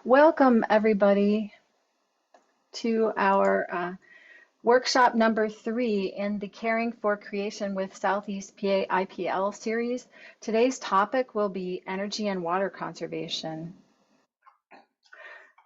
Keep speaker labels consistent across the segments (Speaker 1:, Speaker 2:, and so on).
Speaker 1: Welcome, everybody, to our workshop number 3 in the Caring for Creation with Southeast PA IPL series. Today's topic will be energy and water conservation.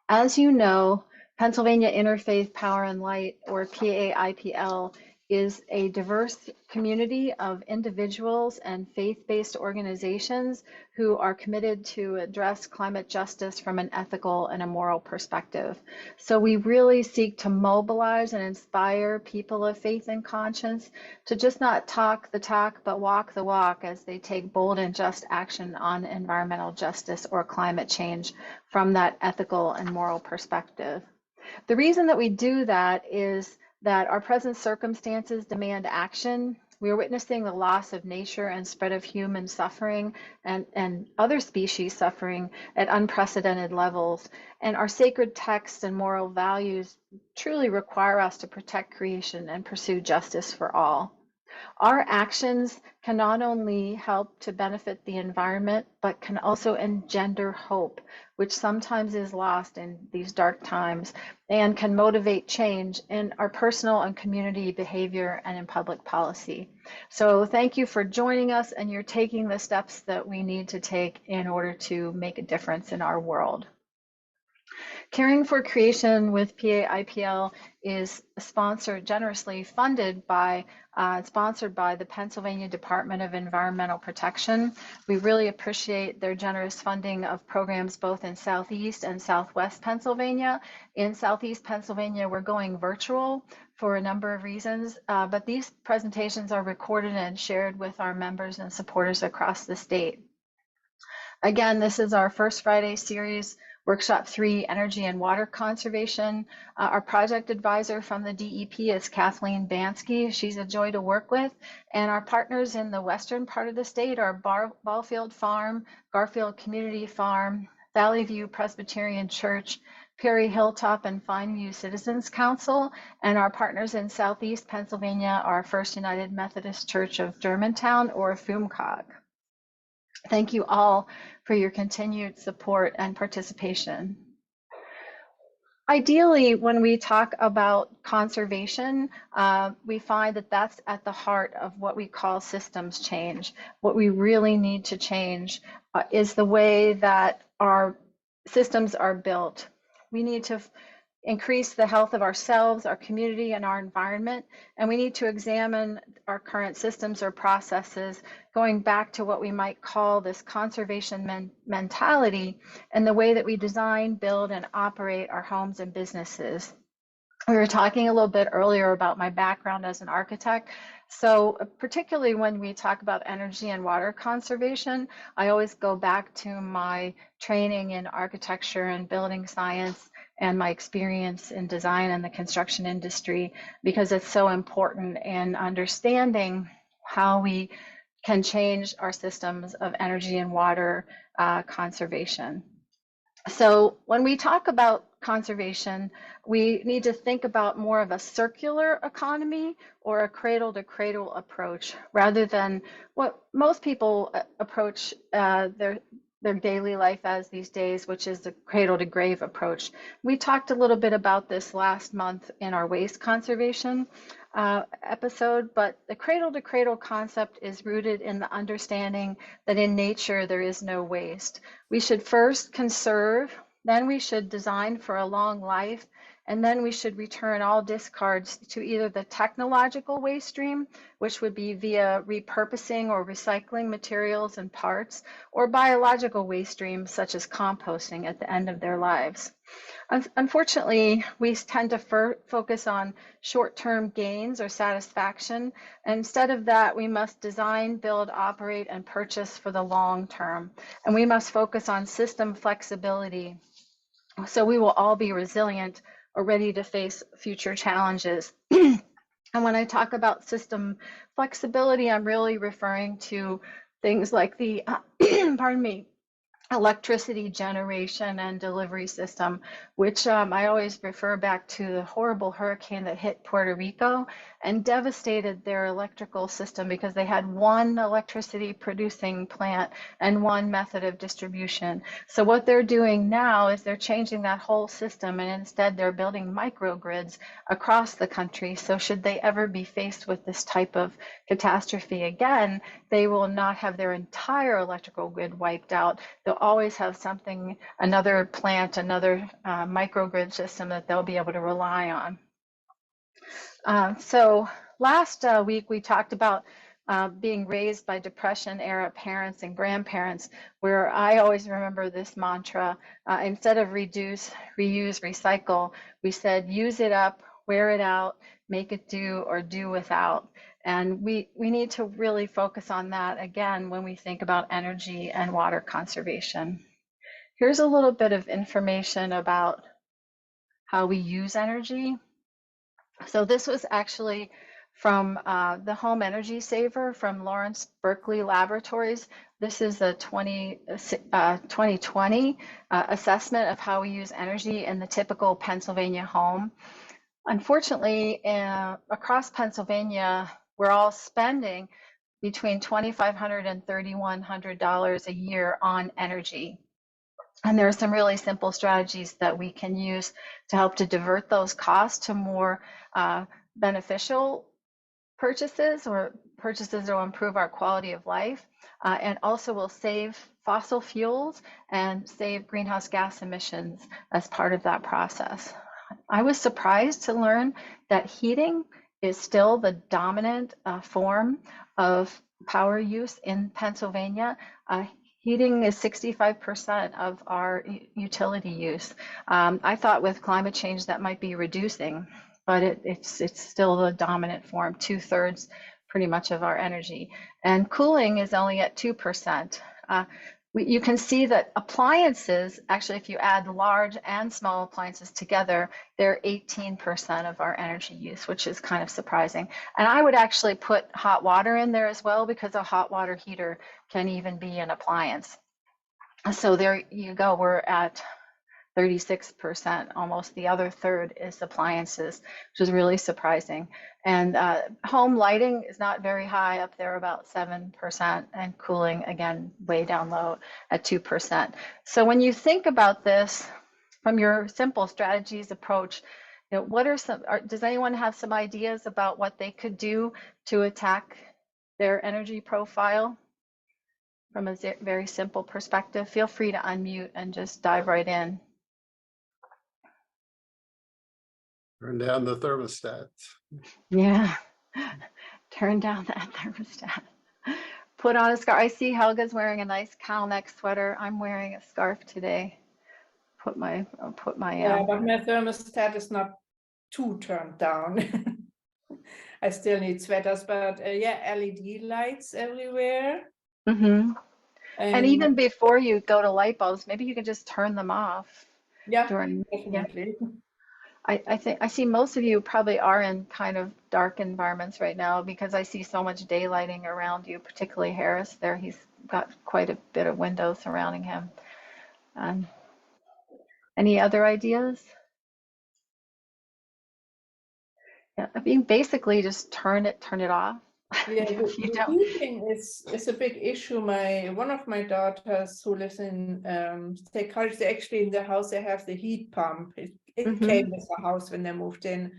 Speaker 1: As you know, Pennsylvania Interfaith Power and Light, or PA IPL, is a diverse community of individuals and faith-based organizations who are committed to address climate justice from an ethical and a moral perspective. So we really seek to mobilize and inspire people of faith and conscience to just not talk the talk, but walk the walk as they take bold and just action on environmental justice or climate change from that ethical and moral perspective. The reason that we do that is that our present circumstances demand action. We are witnessing the loss of nature and spread of human suffering and other species suffering at unprecedented levels. And our sacred texts and moral values truly require us to protect creation and pursue justice for all. Our actions can not only help to benefit the environment, but can also engender hope, which sometimes is lost in these dark times, and can motivate change in our personal and community behavior and in public policy. So thank you for joining us, and you're taking the steps that we need to take in order to make a difference in our world. Caring for Creation with PA IPL is generously sponsored by the Pennsylvania Department of Environmental Protection. We really appreciate their generous funding of programs both in Southeast and Southwest Pennsylvania. In Southeast Pennsylvania, we're going virtual for a number of reasons, but these presentations are recorded and shared with our members and supporters across the state. Again, this is our First Friday series, Workshop 3, Energy and Water Conservation. Our project advisor from the DEP is Kathleen Bansky. She's a joy to work with. And our partners in the western part of the state are Ballfield Farm, Garfield Community Farm, Valley View Presbyterian Church, Perry Hilltop and Fineview Citizens Council. And our partners in Southeast Pennsylvania are First United Methodist Church of Germantown, or FUMCOG. Thank you all for your continued support and participation. Ideally, when we talk about conservation, we find that that's at the heart of what we call systems change. What we really need to change is the way that our systems are built. We need to increase the health of ourselves, our community, and our environment. And we need to examine our current systems or processes, going back to what we might call this conservation mentality and the way that we design, build, and operate our homes and businesses. We were talking a little bit earlier about my background as an architect. So particularly when we talk about energy and water conservation, I always go back to my training in architecture and building science and my experience in design and the construction industry, because it's so important in understanding how we can change our systems of energy and water conservation. So when we talk about conservation, we need to think about more of a circular economy or a cradle-to-cradle approach, rather than what most people approach their daily life as these days, which is the cradle-to-grave approach. We talked a little bit about this last month in our waste conservation episode, but the cradle-to-cradle concept is rooted in the understanding that in nature there is no waste. We should first conserve, then we should design for a long life, and then we should return all discards to either the technological waste stream, which would be via repurposing or recycling materials and parts, or biological waste streams such as composting at the end of their lives. Unfortunately, we tend to focus on short-term gains or satisfaction. And instead of that, we must design, build, operate, and purchase for the long term. And we must focus on system flexibility, so we will all be resilient or ready to face future challenges. And when I talk about system flexibility, I'm really referring to things like the, pardon me, electricity generation and delivery system, which I always refer back to the horrible hurricane that hit Puerto Rico and devastated their electrical system because they had one electricity producing plant and one method of distribution. So what they're doing now is they're changing that whole system, and instead they're building microgrids across the country. So should they ever be faced with this type of catastrophe again, they will not have their entire electrical grid wiped out. They'll always have something, another plant, another microgrid system that they'll be able to rely on. So last week we talked about being raised by Depression era parents and grandparents, where I always remember this mantra. Instead of reduce, reuse, recycle, we said use it up, wear it out, make it do, or do without. And we need to really focus on that again when we think about energy and water conservation. Here's a little bit of information about how we use energy. So this was actually from the Home Energy Saver from Lawrence Berkeley Laboratories. This is a 2020 assessment of how we use energy in the typical Pennsylvania home. Unfortunately, across Pennsylvania, we're all spending between $2,500 and $3,100 a year on energy. And there are some really simple strategies that we can use to help to divert those costs to more beneficial purchases, or purchases that will improve our quality of life, and also will save fossil fuels and save greenhouse gas emissions as part of that process. I was surprised to learn that heating is still the dominant form of power use in Pennsylvania. Heating is 65% of our utility use. I thought with climate change that might be reducing, but it's still the dominant form, 2/3 pretty much of our energy. And cooling is only at 2%. You can see that appliances, actually, if you add large and small appliances together, they're 18% of our energy use, which is kind of surprising. And I would actually put hot water in there as well, because a hot water heater can even be an appliance. So there you go, we're at 36%, almost the other third is appliances, which is really surprising. And home lighting is not very high, up there about 7%, and cooling, again, way down low at 2%. So when you think about this from your simple strategies approach, you know, what are some, does anyone have some ideas about what they could do to attack their energy profile from a very simple perspective? Feel free to unmute and just dive right in.
Speaker 2: Turn down the thermostat.
Speaker 1: Yeah, turn down that thermostat. Put on a scarf. I see Helga's wearing a nice cowl neck sweater. I'm wearing a scarf today. I'll put my
Speaker 3: yeah, but my thermostat is not too turned down. I still need sweaters, but yeah, LED lights everywhere.
Speaker 1: Mm-hmm. And even before you go to light bulbs, maybe you can just turn them off.
Speaker 3: Yeah,
Speaker 1: definitely.
Speaker 3: Yeah.
Speaker 1: I think I see most of you probably are in kind of dark environments right now, because I see so much daylighting around you, particularly Harris there. He's got quite a bit of windows surrounding him. Any other ideas? Yeah, I mean, basically just turn it off.
Speaker 3: Yeah, the heating is a big issue. One of my daughters who lives in State College, they actually in the house they have the heat pump. It came with the house when they moved in.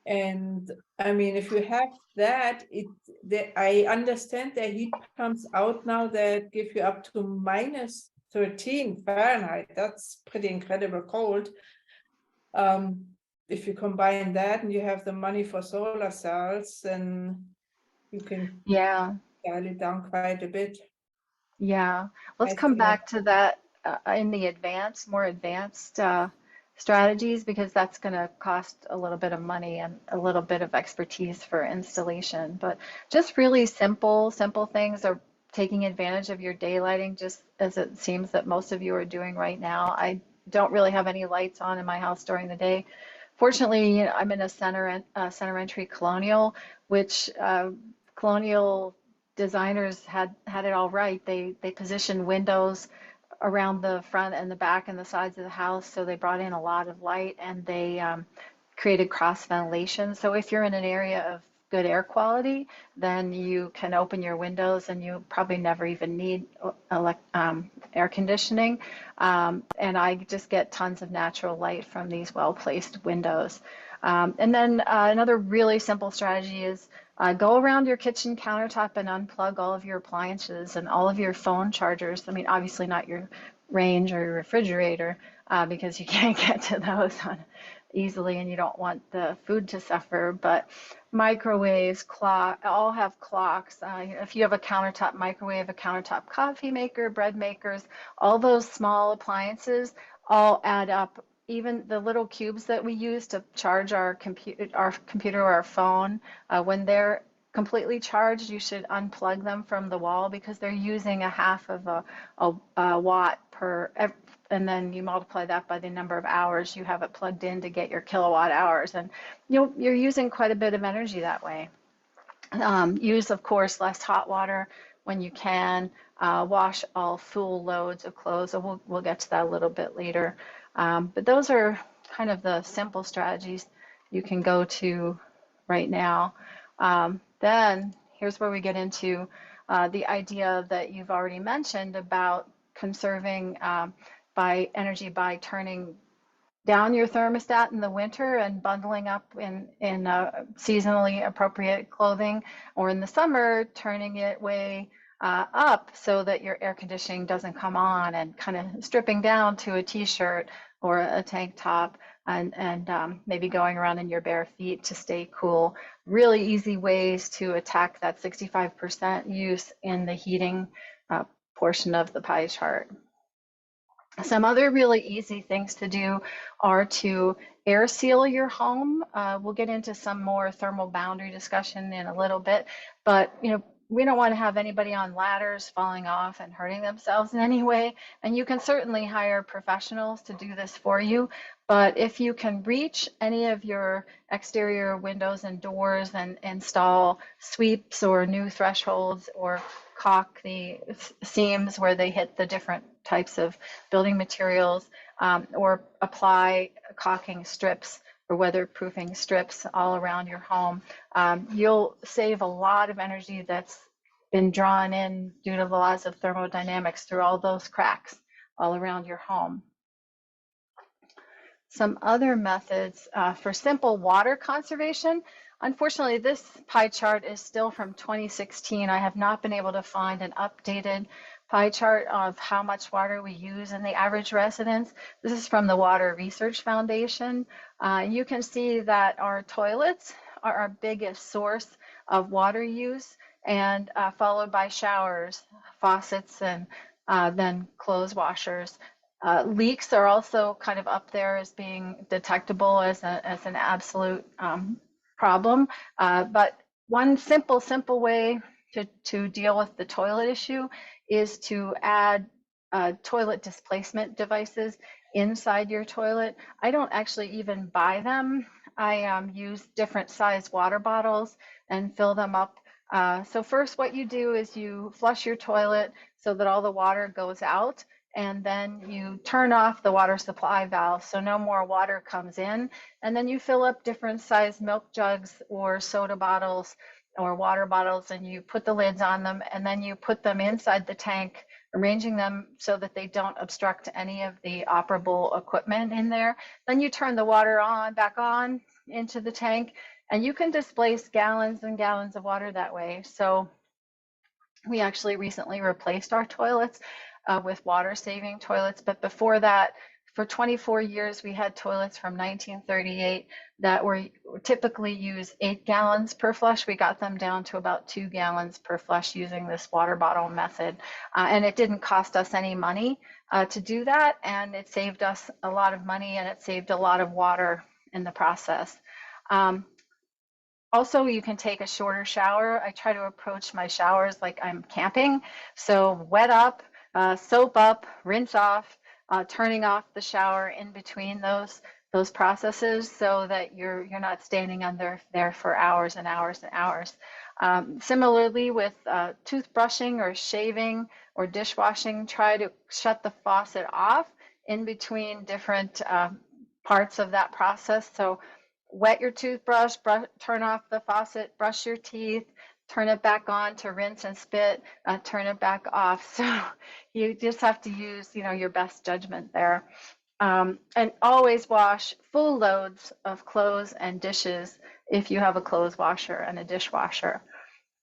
Speaker 3: And I mean, if you have that, I understand there are heat pumps out now that give you up to -13 Fahrenheit. That's pretty incredible cold. If you combine that and you have the money for solar cells, then you can dial it down quite a bit.
Speaker 1: Yeah, let's come back to that in the more advanced strategies, because that's going to cost a little bit of money and a little bit of expertise for installation. But just really simple things are taking advantage of your daylighting, just as it seems that most of you are doing right now. I don't really have any lights on in my house during the day. Fortunately, you know, I'm in a center entry colonial, which colonial designers had it all right. They positioned windows around the front and the back and the sides of the house. So they brought in a lot of light, and they created cross ventilation. So if you're in an area of good air quality, then you can open your windows and you probably never even need air conditioning. And I just get tons of natural light from these well-placed windows. And then another really simple strategy is go around your kitchen countertop and unplug all of your appliances and all of your phone chargers. I mean, obviously not your range or your refrigerator, because you can't get to those easily and you don't want the food to suffer, but microwaves, all have clocks. If you have a countertop microwave, a countertop coffee maker, bread makers, all those small appliances all add up. Even the little cubes that we use to charge our computer or our phone, when they're completely charged, you should unplug them from the wall, because they're using a half of a watt per, and then you multiply that by the number of hours you have it plugged in to get your kilowatt hours, and you're using quite a bit of energy that way. Use, of course, less hot water when you can. Wash all full loads of clothes. So we'll get to that a little bit later. But those are kind of the simple strategies you can go to right now. Then here's where we get into the idea that you've already mentioned about conserving energy by turning down your thermostat in the winter and bundling up in seasonally appropriate clothing, or in the summer turning it way up so that your air conditioning doesn't come on, and kind of stripping down to a t-shirt or a tank top, and maybe going around in your bare feet to stay cool. Really easy ways to attack that 65% use in the heating portion of the pie chart. Some other really easy things to do are to air seal your home. We'll get into some more thermal boundary discussion in a little bit, but we don't want to have anybody on ladders falling off and hurting themselves in any way. And you can certainly hire professionals to do this for you. But if you can reach any of your exterior windows and doors and install sweeps or new thresholds, or caulk the seams where they hit the different types of building materials, or apply caulking strips or weatherproofing strips all around your home, you'll save a lot of energy that's been drawn in due to the laws of thermodynamics through all those cracks all around your home. Some other methods for simple water conservation. Unfortunately, this pie chart is still from 2016. I have not been able to find an updated pie chart of how much water we use in the average residence. This is from the Water Research Foundation. You can see that our toilets are our biggest source of water use, and followed by showers, faucets, and then clothes washers. Leaks are also kind of up there as being detectable as an absolute problem. But one simple way to deal with the toilet issue is to add toilet displacement devices inside your toilet. I don't actually even buy them. I use different size water bottles and fill them up. So first, what you do is you flush your toilet so that all the water goes out, and then you turn off the water supply valve so no more water comes in, and then you fill up different size milk jugs or soda bottles or water bottles, and you put the lids on them, and then you put them inside the tank, arranging them so that they don't obstruct any of the operable equipment in there. Then you turn the water back on into the tank, and you can displace gallons and gallons of water that way. So we actually recently replaced our toilets with water-saving toilets, but before that, for 24 years, we had toilets from 1938 that were typically use 8 gallons per flush. We got them down to about 2 gallons per flush using this water bottle method. And it didn't cost us any money to do that, and it saved us a lot of money, and it saved a lot of water in the process. Also, you can take a shorter shower. I try to approach my showers like I'm camping. So wet up, soap up, rinse off, turning off the shower in between those processes so that you're not standing under there for hours and hours and hours. Similarly with toothbrushing or shaving or dishwashing, try to shut the faucet off in between different parts of that process. So wet your toothbrush, turn off the faucet, brush your teeth, turn it back on to rinse and spit, turn it back off. So you just have to use, your best judgment there. And always wash full loads of clothes and dishes if you have a clothes washer and a dishwasher.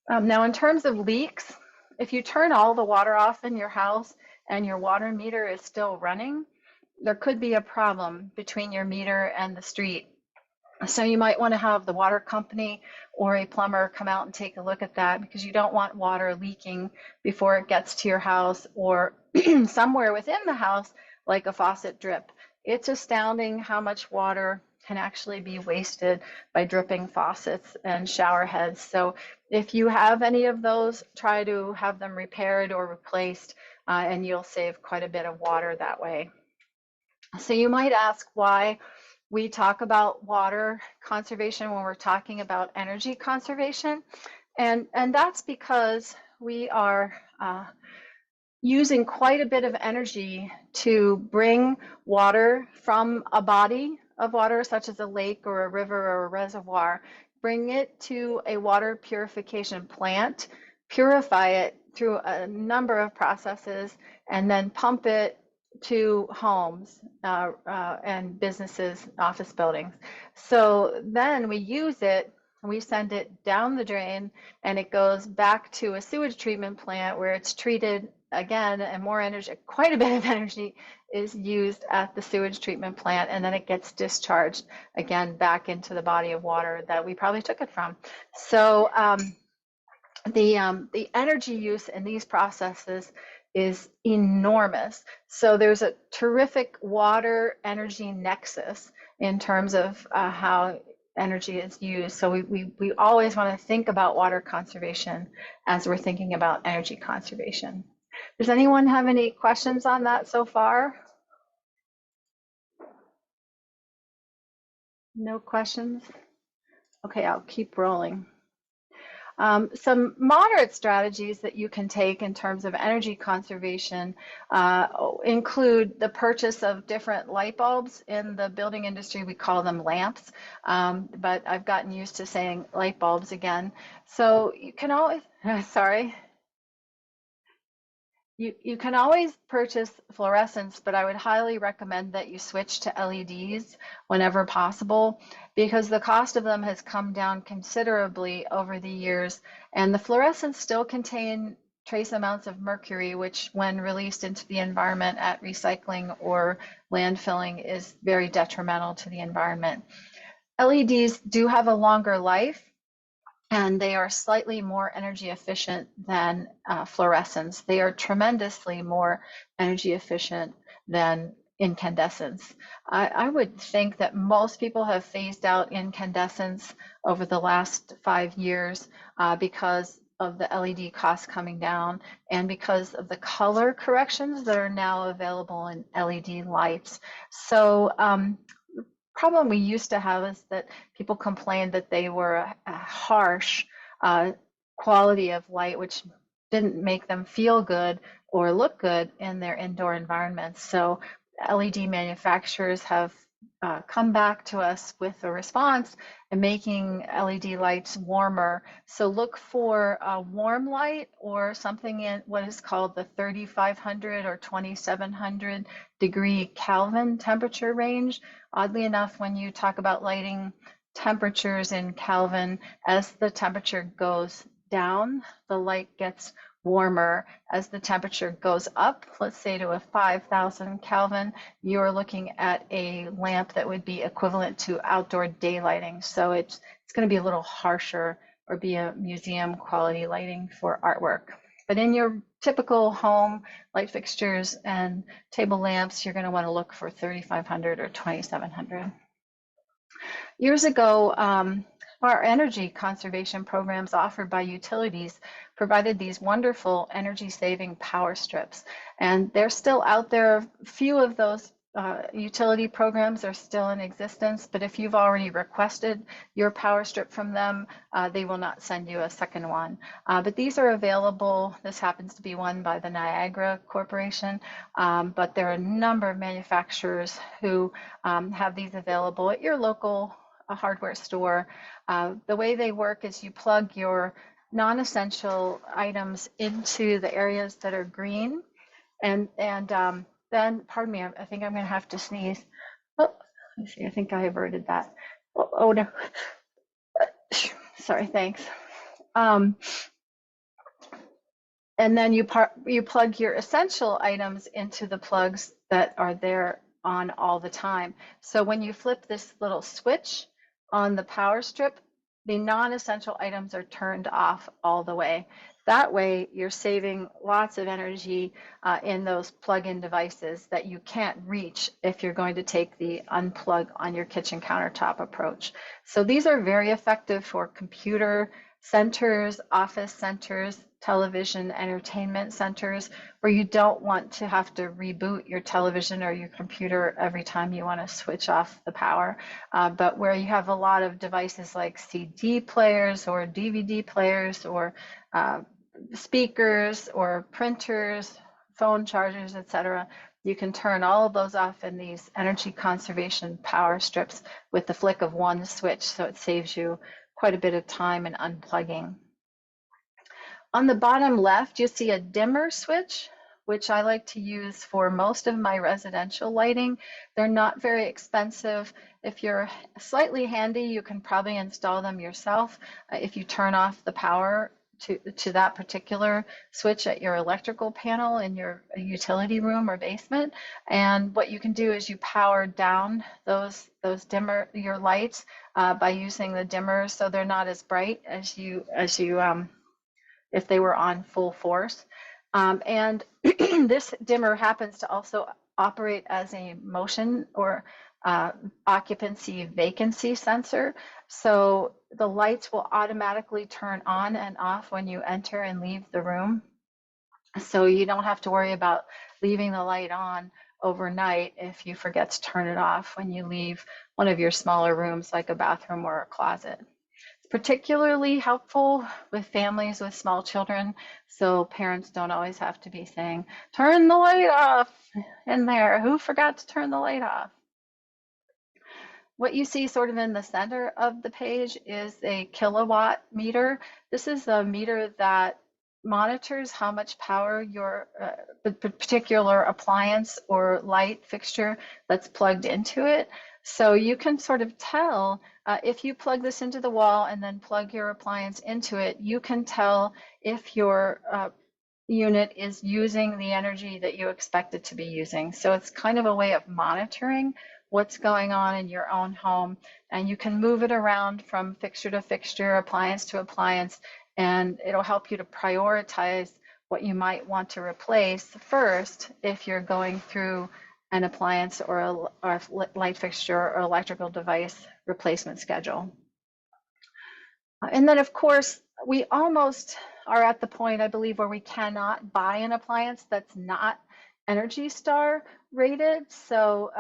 Speaker 1: Now, in terms of leaks, if you turn all the water off in your house and your water meter is still running, there could be a problem between your meter and the street. So you might want to have the water company or a plumber come out and take a look at that, because you don't want water leaking before it gets to your house or somewhere within the house, like a faucet drip. It's astounding how much water can actually be wasted by dripping faucets and shower heads. So if you have any of those, try to have them repaired or replaced, and you'll save quite a bit of water that way. So you might ask why we talk about water conservation when we're talking about energy conservation. And that's because we are using quite a bit of energy to bring water from a body of water, such as a lake or a river or a reservoir, bring it to a water purification plant, purify it through a number of processes, and then pump it to homes and businesses, office buildings. So then we use it, we send it down the drain, and it goes back to a sewage treatment plant where it's treated again, and more energy, quite a bit of energy is used at the sewage treatment plant, and then it gets discharged again back into the body of water that we probably took it from. So the energy use in these processes is enormous. So there's a terrific water energy nexus in terms of how energy is used. So we always want to think about water conservation as we're thinking about energy conservation. Does anyone have any questions on that so far? No questions? Okay, I'll keep rolling. Some moderate strategies that you can take in terms of energy conservation include the purchase of different light bulbs. In the building industry, we call them lamps, but I've gotten used to saying light bulbs again. So you can always, sorry. You can always purchase fluorescents, but I would highly recommend that you switch to LEDs whenever possible, because the cost of them has come down considerably over the years, and the fluorescents still contain trace amounts of mercury, which when released into the environment at recycling or landfilling is very detrimental to the environment. LEDs do have a longer life, and they are slightly more energy efficient than fluorescents. They are tremendously more energy efficient than incandescents. I would think that most people have phased out incandescents over the last 5 years because of the LED costs coming down and because of the color corrections that are now available in LED lights. So problem we used to have is that people complained that they were a harsh quality of light, which didn't make them feel good or look good in their indoor environments. So LED manufacturers have come back to us with a response and making LED lights warmer. So look for a warm light or something in what is called the 3500 or 2700 degree Kelvin temperature range. Oddly enough, when you talk about lighting temperatures in Kelvin, as the temperature goes down, the light gets warmer. As the temperature goes up, let's say to a 5000 Kelvin, you're looking at a lamp that would be equivalent to outdoor daylighting. So it's going to be a little harsher or be a museum quality lighting for artwork. But in your typical home light fixtures and table lamps, you're going to want to look for 3500 or 2700. Years ago, our energy conservation programs offered by utilities provided these wonderful energy saving power strips, and they're still out there. Few of those utility programs are still in existence, but if you've already requested your power strip from them, they will not send you a second one. But these are available. This happens to be one by the Niagara Corporation, but there are a number of manufacturers who have these available at your local hardware store. The way they work is you plug your non-essential items into the areas that are green, and then, pardon me, I think I'm going to have to sneeze. Oh, let's see, I think I averted that. Oh no, sorry, thanks. And then you plug your essential items into the plugs that are there on all the time. So when you flip this little switch on the power strip, the non-essential items are turned off all the way. That way, you're saving lots of energy in those plug-in devices that you can't reach if you're going to take the unplug on your kitchen countertop approach. So these are very effective for computer centers, office centers, television entertainment centers, where you don't want to have to reboot your television or your computer every time you want to switch off the power, but where you have a lot of devices like CD players or DVD players or speakers or printers, phone chargers, etc. You can turn all of those off in these energy conservation power strips with the flick of one switch, so it saves you quite a bit of time in unplugging. On the bottom left, you see a dimmer switch, which I like to use for most of my residential lighting. They're not very expensive. If you're slightly handy, you can probably install them yourself. If you turn off the power to that particular switch at your electrical panel in your utility room or basement. And what you can do is you power down those your lights by using the dimmers, so they're not as bright as you if they were on full force. And this dimmer happens to also operate as a motion or occupancy vacancy sensor. So the lights will automatically turn on and off when you enter and leave the room. So you don't have to worry about leaving the light on overnight if you forget to turn it off when you leave one of your smaller rooms like a bathroom or a closet. It's particularly helpful with families with small children, so parents don't always have to be saying, turn the light off in there. Who forgot to turn the light off? What you see sort of in the center of the page is a kilowatt meter. This is a meter that monitors how much power your particular appliance or light fixture that's plugged into it. So you can sort of tell if you plug this into the wall and then plug your appliance into it, you can tell if your unit is using the energy that you expect it to be using. So it's kind of a way of monitoring what's going on in your own home, and you can move it around from fixture to fixture, appliance to appliance, and it'll help you to prioritize what you might want to replace first if you're going through an appliance or a light fixture or electrical device replacement schedule. And then, of course, we almost are at the point, I believe, where we cannot buy an appliance that's not Energy Star rated. So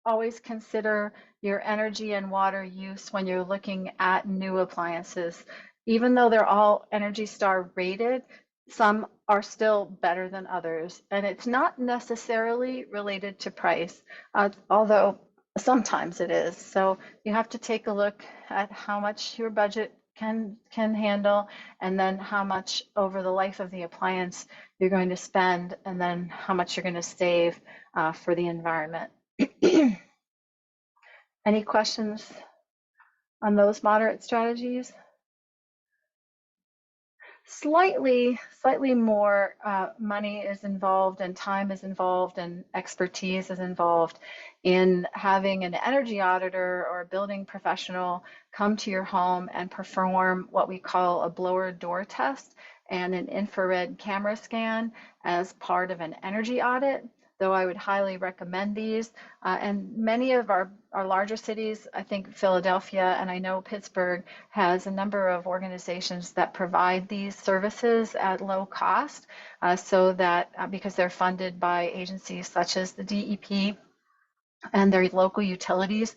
Speaker 1: always consider your energy and water use when you're looking at new appliances. Even though they're all Energy Star rated, some are still better than others. And it's not necessarily related to price, although sometimes it is. So you have to take a look at how much your budget can handle, and then how much over the life of the appliance you're going to spend, and then how much you're going to save for the environment. Any questions on those moderate strategies? Slightly more money is involved, and time is involved, and expertise is involved in having an energy auditor or a building professional come to your home and perform what we call a blower door test and an infrared camera scan as part of an energy audit, though I would highly recommend these. And many of our larger cities, I think Philadelphia and I know Pittsburgh, has a number of organizations that provide these services at low cost, so that because they're funded by agencies such as the DEP and their local utilities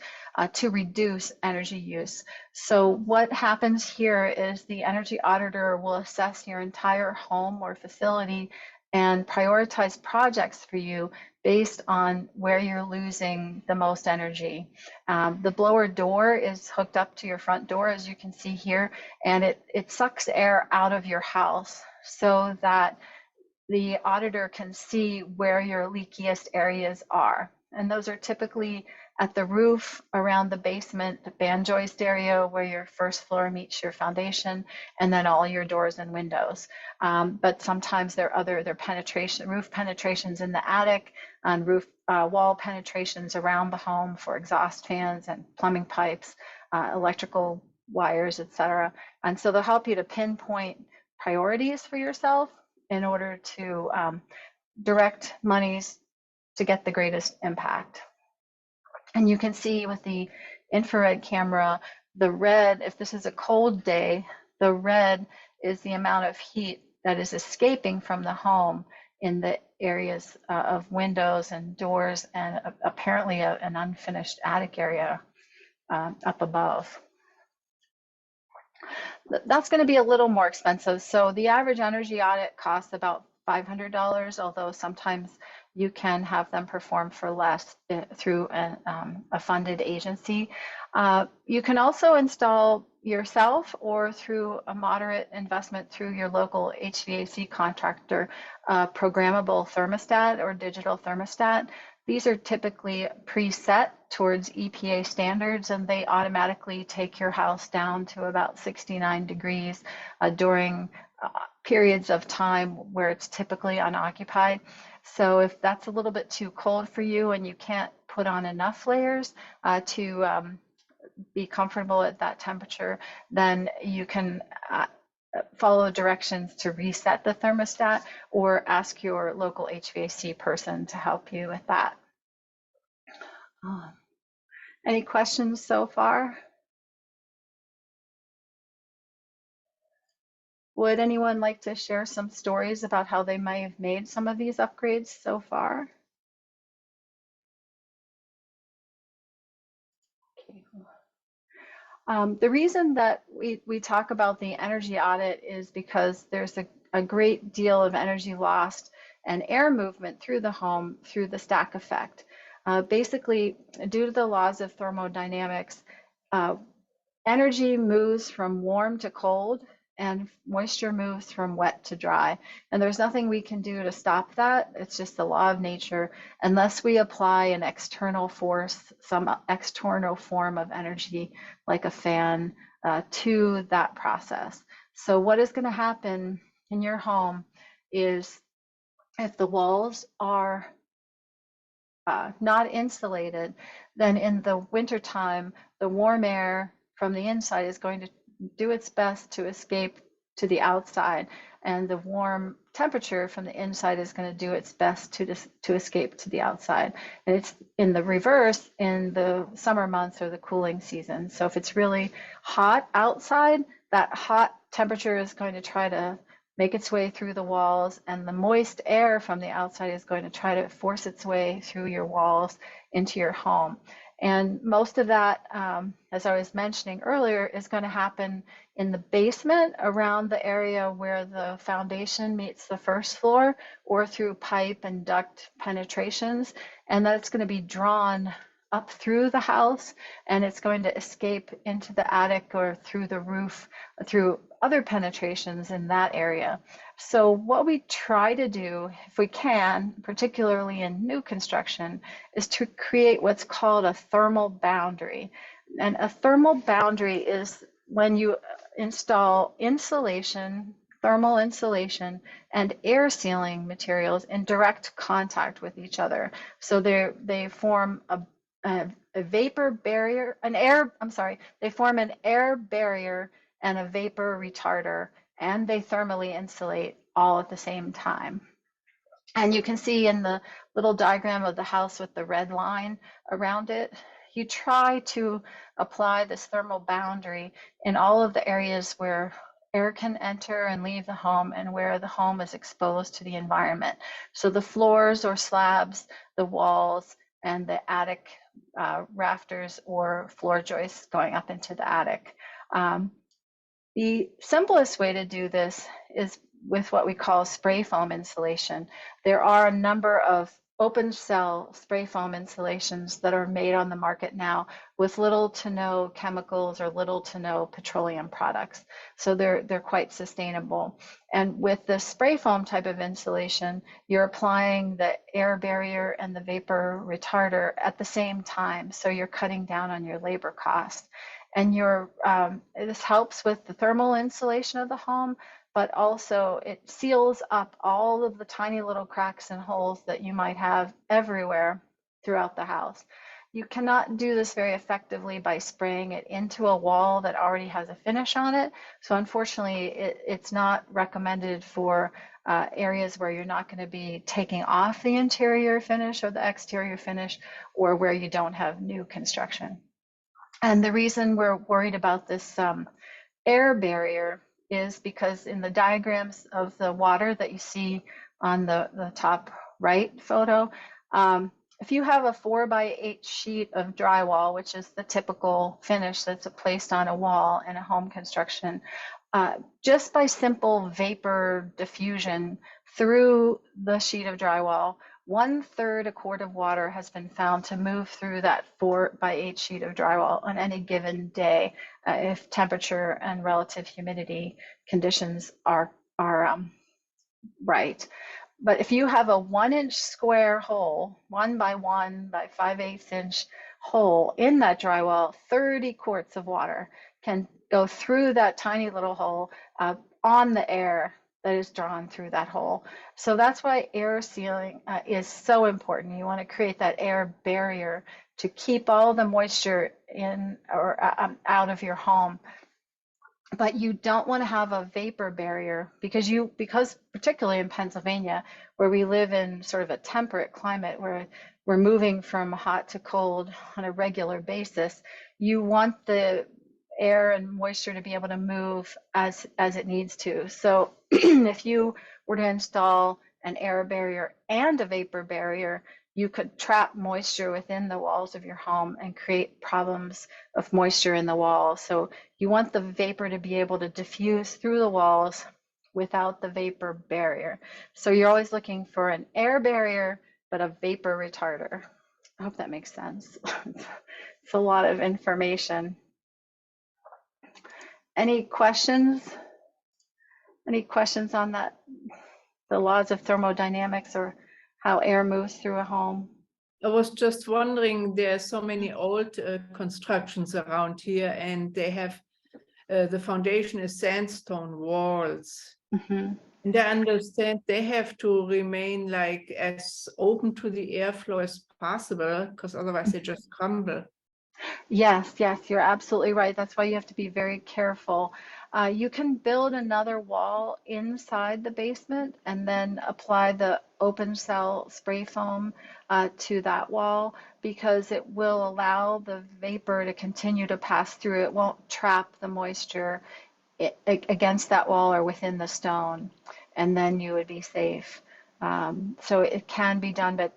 Speaker 1: to reduce energy use. So what happens here is the energy auditor will assess your entire home or facility and prioritize projects for you based on where you're losing the most energy. The blower door is hooked up to your front door, as you can see here, and it sucks air out of your house so that the auditor can see where your leakiest areas are. And those are typically at the roof, around the basement, the band joist area where your first floor meets your foundation, and then all your doors and windows. But sometimes there are roof penetrations in the attic, and roof wall penetrations around the home for exhaust fans and plumbing pipes, electrical wires, etc. And so they'll help you to pinpoint priorities for yourself in order to direct monies to get the greatest impact. And you can see with the infrared camera, the red, if this is a cold day, the red is the amount of heat that is escaping from the home in the areas of windows and doors, and apparently an unfinished attic area up above. That's going to be a little more expensive. So the average energy audit costs about $500, although sometimes you can have them performed for less through a funded agency. You can also install yourself or through a moderate investment through your local HVAC contractor, programmable thermostat or digital thermostat. These are typically preset towards EPA standards, and they automatically take your house down to about 69 degrees during periods of time where it's typically unoccupied. So if that's a little bit too cold for you and you can't put on enough layers to be comfortable at that temperature, then you can follow directions to reset the thermostat or ask your local HVAC person to help you with that. Any questions so far? Would anyone like to share some stories about how they may have made some of these upgrades so far? Okay. The reason that we talk about the energy audit is because there's a great deal of energy lost and air movement through the home through the stack effect. Basically, due to the laws of thermodynamics, energy moves from warm to cold and moisture moves from wet to dry. And there's nothing we can do to stop that. It's just the law of nature, unless we apply an external force, some external form of energy, like a fan, to that process. So what is going to happen in your home is if the walls are not insulated, then in the wintertime, the warm air from the inside is going to do its best to escape to the outside, and the warm temperature from the inside is going to do its best to escape to the outside. And it's in the reverse in the summer months or the cooling season. So if it's really hot outside, that hot temperature is going to try to make its way through the walls, and the moist air from the outside is going to try to force its way through your walls into your home. And most of that, as I was mentioning earlier, is going to happen in the basement around the area where the foundation meets the first floor, or through pipe and duct penetrations. And that's going to be drawn up through the house, and it's going to escape into the attic or through the roof, through other penetrations in that area. So what we try to do, if we can, particularly in new construction, is to create what's called a thermal boundary. And a thermal boundary is when you install insulation, thermal insulation, and air sealing materials in direct contact with each other. So they form a vapor barrier, they form an air barrier and a vapor retarder, and they thermally insulate all at the same time. And you can see in the little diagram of the house with the red line around it, you try to apply this thermal boundary in all of the areas where air can enter and leave the home and where the home is exposed to the environment. So the floors or slabs, the walls, and the attic rafters or floor joists going up into the attic. The simplest way to do this is with what we call spray foam insulation. There are a number of open cell spray foam insulations that are made on the market now with little to no chemicals or little to no petroleum products. So they're quite sustainable. And with the spray foam type of insulation, you're applying the air barrier and the vapor retarder at the same time. So you're cutting down on your labor cost. And this helps with the thermal insulation of the home, but also it seals up all of the tiny little cracks and holes that you might have everywhere throughout the house. You cannot do this very effectively by spraying it into a wall that already has a finish on it. So unfortunately, it's not recommended for areas where you're not going to be taking off the interior finish or the exterior finish, or where you don't have new construction. And the reason we're worried about this air barrier is because in the diagrams of the water that you see on the top right photo, if you have a 4x8 sheet of drywall, which is the typical finish that's placed on a wall in a home construction, just by simple vapor diffusion through the sheet of drywall, 1/3 a quart of water has been found to move through that 4x8 sheet of drywall on any given day, if temperature and relative humidity conditions are right. But if you have a 1-inch square hole, 1 by 1 by 5/8 inch hole in that drywall, 30 quarts of water can go through that tiny little hole on the air that is drawn through that hole. So that's why air sealing is so important. You want to create that air barrier to keep all the moisture in or out of your home. But you don't want to have a vapor barrier because particularly in Pennsylvania, where we live in sort of a temperate climate where we're moving from hot to cold on a regular basis, you want the air and moisture to be able to move as it needs to. So if you were to install an air barrier and a vapor barrier, you could trap moisture within the walls of your home and create problems of moisture in the walls. So you want the vapor to be able to diffuse through the walls without the vapor barrier. So you're always looking for an air barrier, but a vapor retarder. I hope that makes sense. It's a lot of information. Any questions? Any questions on that? The laws of thermodynamics or how air moves through a home?
Speaker 3: I was just wondering, there are so many old constructions around here, and they have the foundation is sandstone walls.
Speaker 1: Mm-hmm.
Speaker 3: And I understand they have to remain like as open to the airflow as possible, because otherwise they just crumble.
Speaker 1: Yes, you're absolutely right. That's why you have to be very careful. You can build another wall inside the basement and then apply the open cell spray foam to that wall, because it will allow the vapor to continue to pass through. It won't trap the moisture against that wall or within the stone, and then you would be safe. So it can be done, but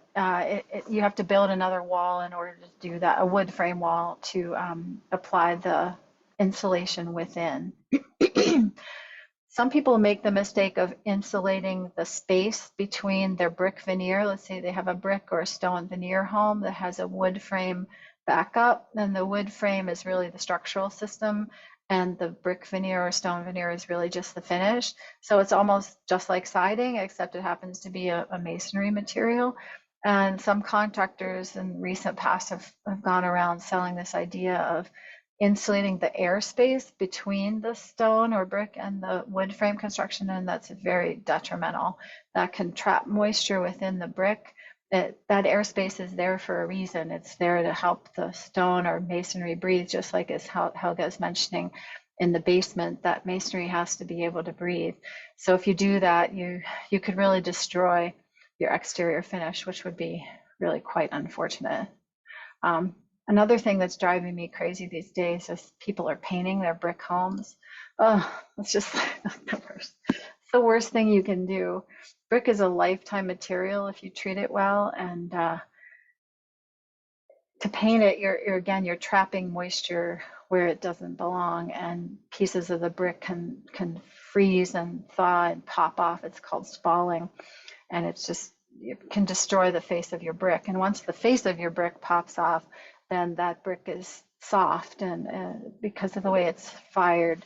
Speaker 1: you have to build another wall in order to do that, a wood frame wall to apply the insulation within. Some people make the mistake of insulating the space between their brick veneer. Let's say they have a brick or a stone veneer home that has a wood frame backup, and the wood frame is really the structural system, and the brick veneer or stone veneer is really just the finish. So it's almost just like siding, except it happens to be a masonry material. And some contractors in recent past have gone around selling this idea of insulating the airspace between the stone or brick and the wood frame construction, and that's very detrimental. That can trap moisture within the brick. That airspace is there for a reason. It's there to help the stone or masonry breathe, just like as Helga is mentioning in the basement, that masonry has to be able to breathe. So if you do that, you could really destroy your exterior finish, which would be really quite unfortunate. Another thing that's driving me crazy these days is people are painting their brick homes. Oh, it's just the worst. It's the worst thing you can do. Brick is a lifetime material if you treat it well, and to paint it, you're trapping moisture where it doesn't belong, and pieces of the brick can freeze and thaw and pop off. It's called spalling, and it can destroy the face of your brick. And once the face of your brick pops off, then that brick is soft, and because of the way it's fired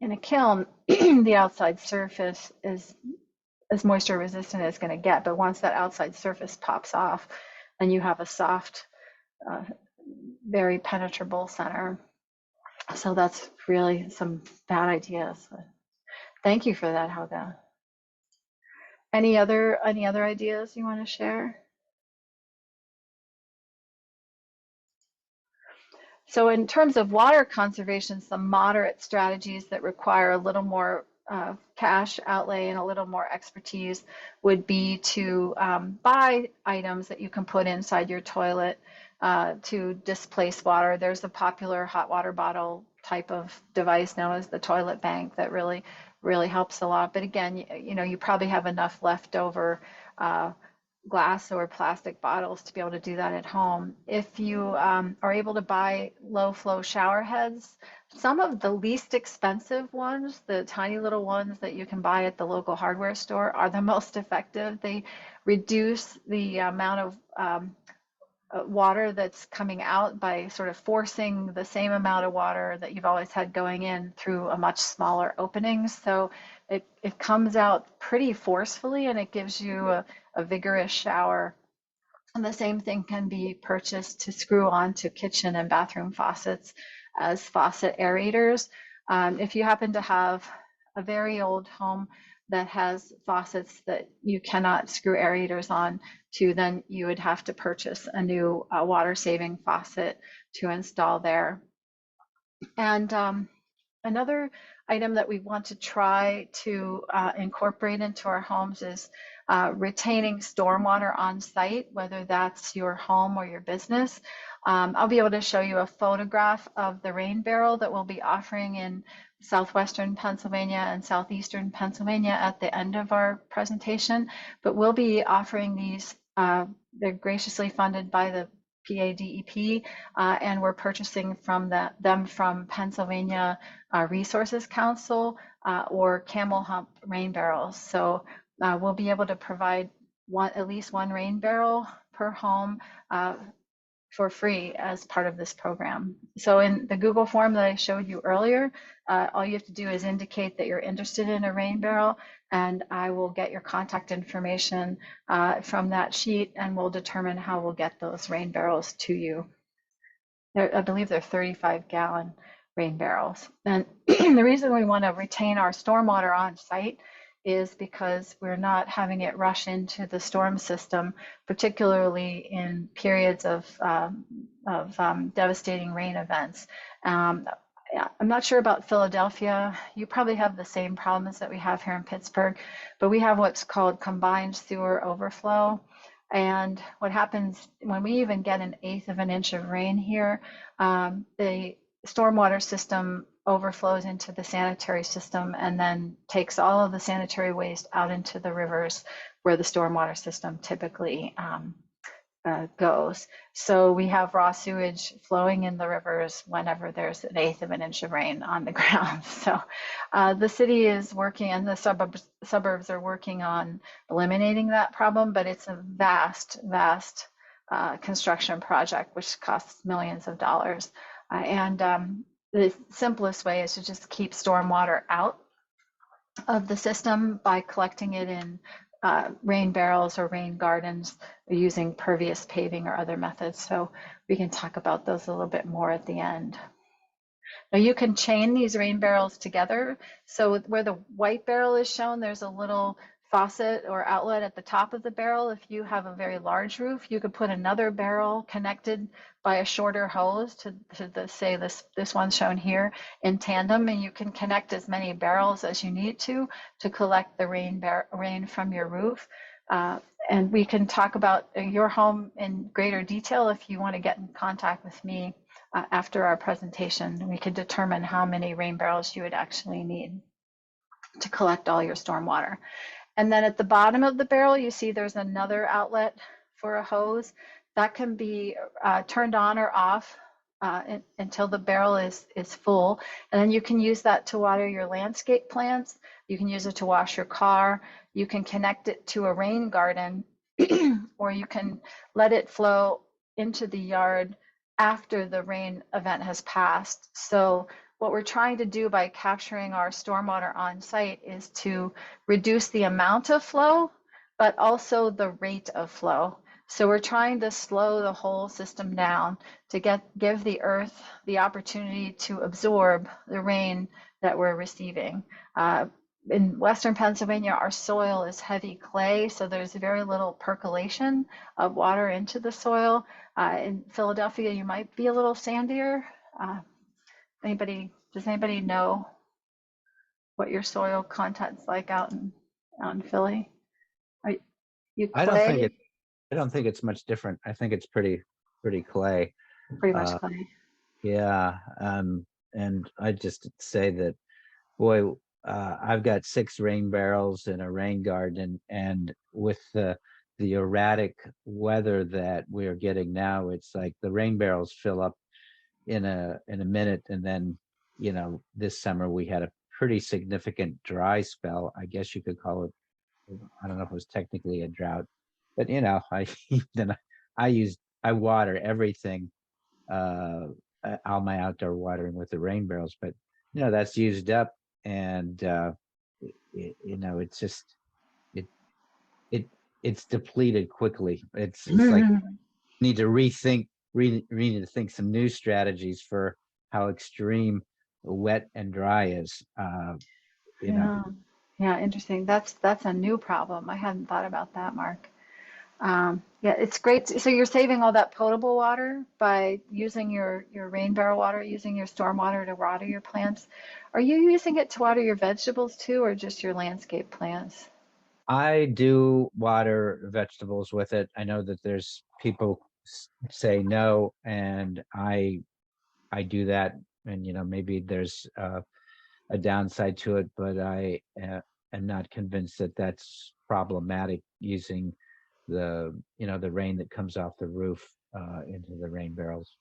Speaker 1: in a kiln, the outside surface is as moisture resistant as it's going to get. But once that outside surface pops off, then you have a soft, very penetrable center. So that's really some bad ideas. Thank you for that, Helga. Any other ideas you want to share? So in terms of water conservation, some moderate strategies that require a little more cash outlay and a little more expertise would be to buy items that you can put inside your toilet to displace water. There's a popular hot water bottle type of device known as the toilet bank that really helps a lot. But again, you probably have enough leftover glass or plastic bottles to be able to do that at home. If you are able to buy low flow shower heads, some of the least expensive ones, the tiny little ones that you can buy at the local hardware store, are the most effective. They reduce the amount of water that's coming out by sort of forcing the same amount of water that you've always had going in through a much smaller opening. So it comes out pretty forcefully, and it gives you a vigorous shower. And the same thing can be purchased to screw onto kitchen and bathroom faucets as faucet aerators. If you happen to have a very old home that has faucets that you cannot screw aerators on to, then you would have to purchase a new water-saving faucet to install there. And another item that we want to try to incorporate into our homes is retaining stormwater on site, whether that's your home or your business. I'll be able to show you a photograph of the rain barrel that we'll be offering in southwestern Pennsylvania and southeastern Pennsylvania at the end of our presentation. But we'll be offering these, they're graciously funded by the PA and we're purchasing from them from Pennsylvania Resources Council or Camel Hump rain barrels. So we'll be able to provide at least one rain barrel per home for free as part of this program. So in the Google form that I showed you earlier, all you have to do is indicate that you're interested in a rain barrel, and I will get your contact information from that sheet, and we'll determine how we'll get those rain barrels to you. I believe they're 35-gallon rain barrels. And the reason we want to retain our stormwater on site is because we're not having it rush into the storm system, particularly in periods of devastating rain events. I'm not sure about Philadelphia. You probably have the same problems that we have here in Pittsburgh, but we have what's called combined sewer overflow. And what happens when we even get 1/8 of an inch of rain here, the stormwater system overflows into the sanitary system and then takes all of the sanitary waste out into the rivers where the stormwater system typically goes. So we have raw sewage flowing in the rivers whenever there's 1/8 of an inch of rain on the ground. So the city is working, and the suburbs are working on eliminating that problem, but it's a vast construction project which costs millions of dollars. The simplest way is to just keep stormwater out of the system by collecting it in rain barrels or rain gardens, or using pervious paving or other methods. So we can talk about those a little bit more at the end. Now you can chain these rain barrels together. So where the white barrel is shown, there's a little faucet or outlet at the top of the barrel. If you have a very large roof, you could put another barrel connected by a shorter hose to say this one's shown here in tandem, and you can connect as many barrels as you need to collect the rain from your roof. And we can talk about your home in greater detail if you want to get in contact with me after our presentation. We could determine how many rain barrels you would actually need to collect all your stormwater. And then at the bottom of the barrel, you see there's another outlet for a hose. that can be turned on or off until the barrel is full. And then you can use that to water your landscape plants. You can use it to wash your car. You can connect it to a rain garden, or you can let it flow into the yard after the rain event has passed. So what we're trying to do by capturing our stormwater on site is to reduce the amount of flow, but also the rate of flow. So we're trying to slow the whole system down to give the earth the opportunity to absorb the rain that we're receiving. In Western Pennsylvania, our soil is heavy clay, so there's very little percolation of water into the soil. In Philadelphia, you might be a little sandier. Does anybody know what your soil content's like out in Philly? Are you
Speaker 4: I don't think
Speaker 1: clay?
Speaker 4: I don't think it's much different. I think it's pretty clay.
Speaker 1: Pretty much clay.
Speaker 4: Yeah. And I just say that, boy, I've got 6 rain barrels in a rain garden, and with the erratic weather that we're getting now, it's like the rain barrels fill up in a minute, and then, you know, this summer we had a pretty significant dry spell. I guess you could call it, I don't know if it was technically a drought, but you know, I water everything, all my outdoor watering with the rain barrels, but you know, that's used up, and you know, it's just it's depleted quickly. It's like need to need to think some new strategies for how extreme wet and dry is. You know.
Speaker 1: Yeah, interesting. That's a new problem. I hadn't thought about that, Mark. Yeah, it's great. So you're saving all that potable water by using your rain barrel water, using your storm water to water your plants. Are you using it to water your vegetables too, or just your landscape plants?
Speaker 4: I do water vegetables with it. I know that there's people say no, and I do that, and you know, maybe there's a downside to it, but I am not convinced that that's problematic, using the, you know, the rain that comes off the roof into the rain barrels.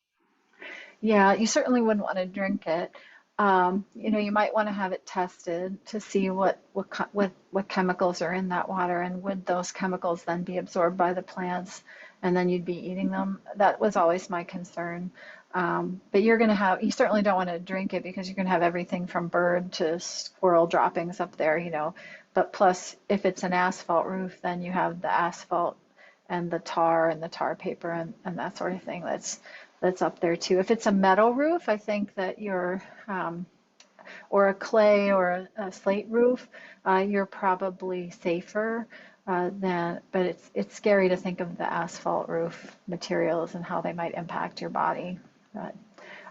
Speaker 1: Yeah, you certainly wouldn't want to drink it. You know, you might want to have it tested to see what chemicals are in that water, and would those chemicals then be absorbed by the plants, and then you'd be eating them. That was always my concern. But you certainly don't want to drink it, because you're going to have everything from bird to squirrel droppings up there, you know. But plus, if it's an asphalt roof, then you have the asphalt and the tar paper and that sort of thing that's up there too. If it's a metal roof, I think that or a clay or a slate roof, you're probably safer but it's scary to think of the asphalt roof materials and how they might impact your body. But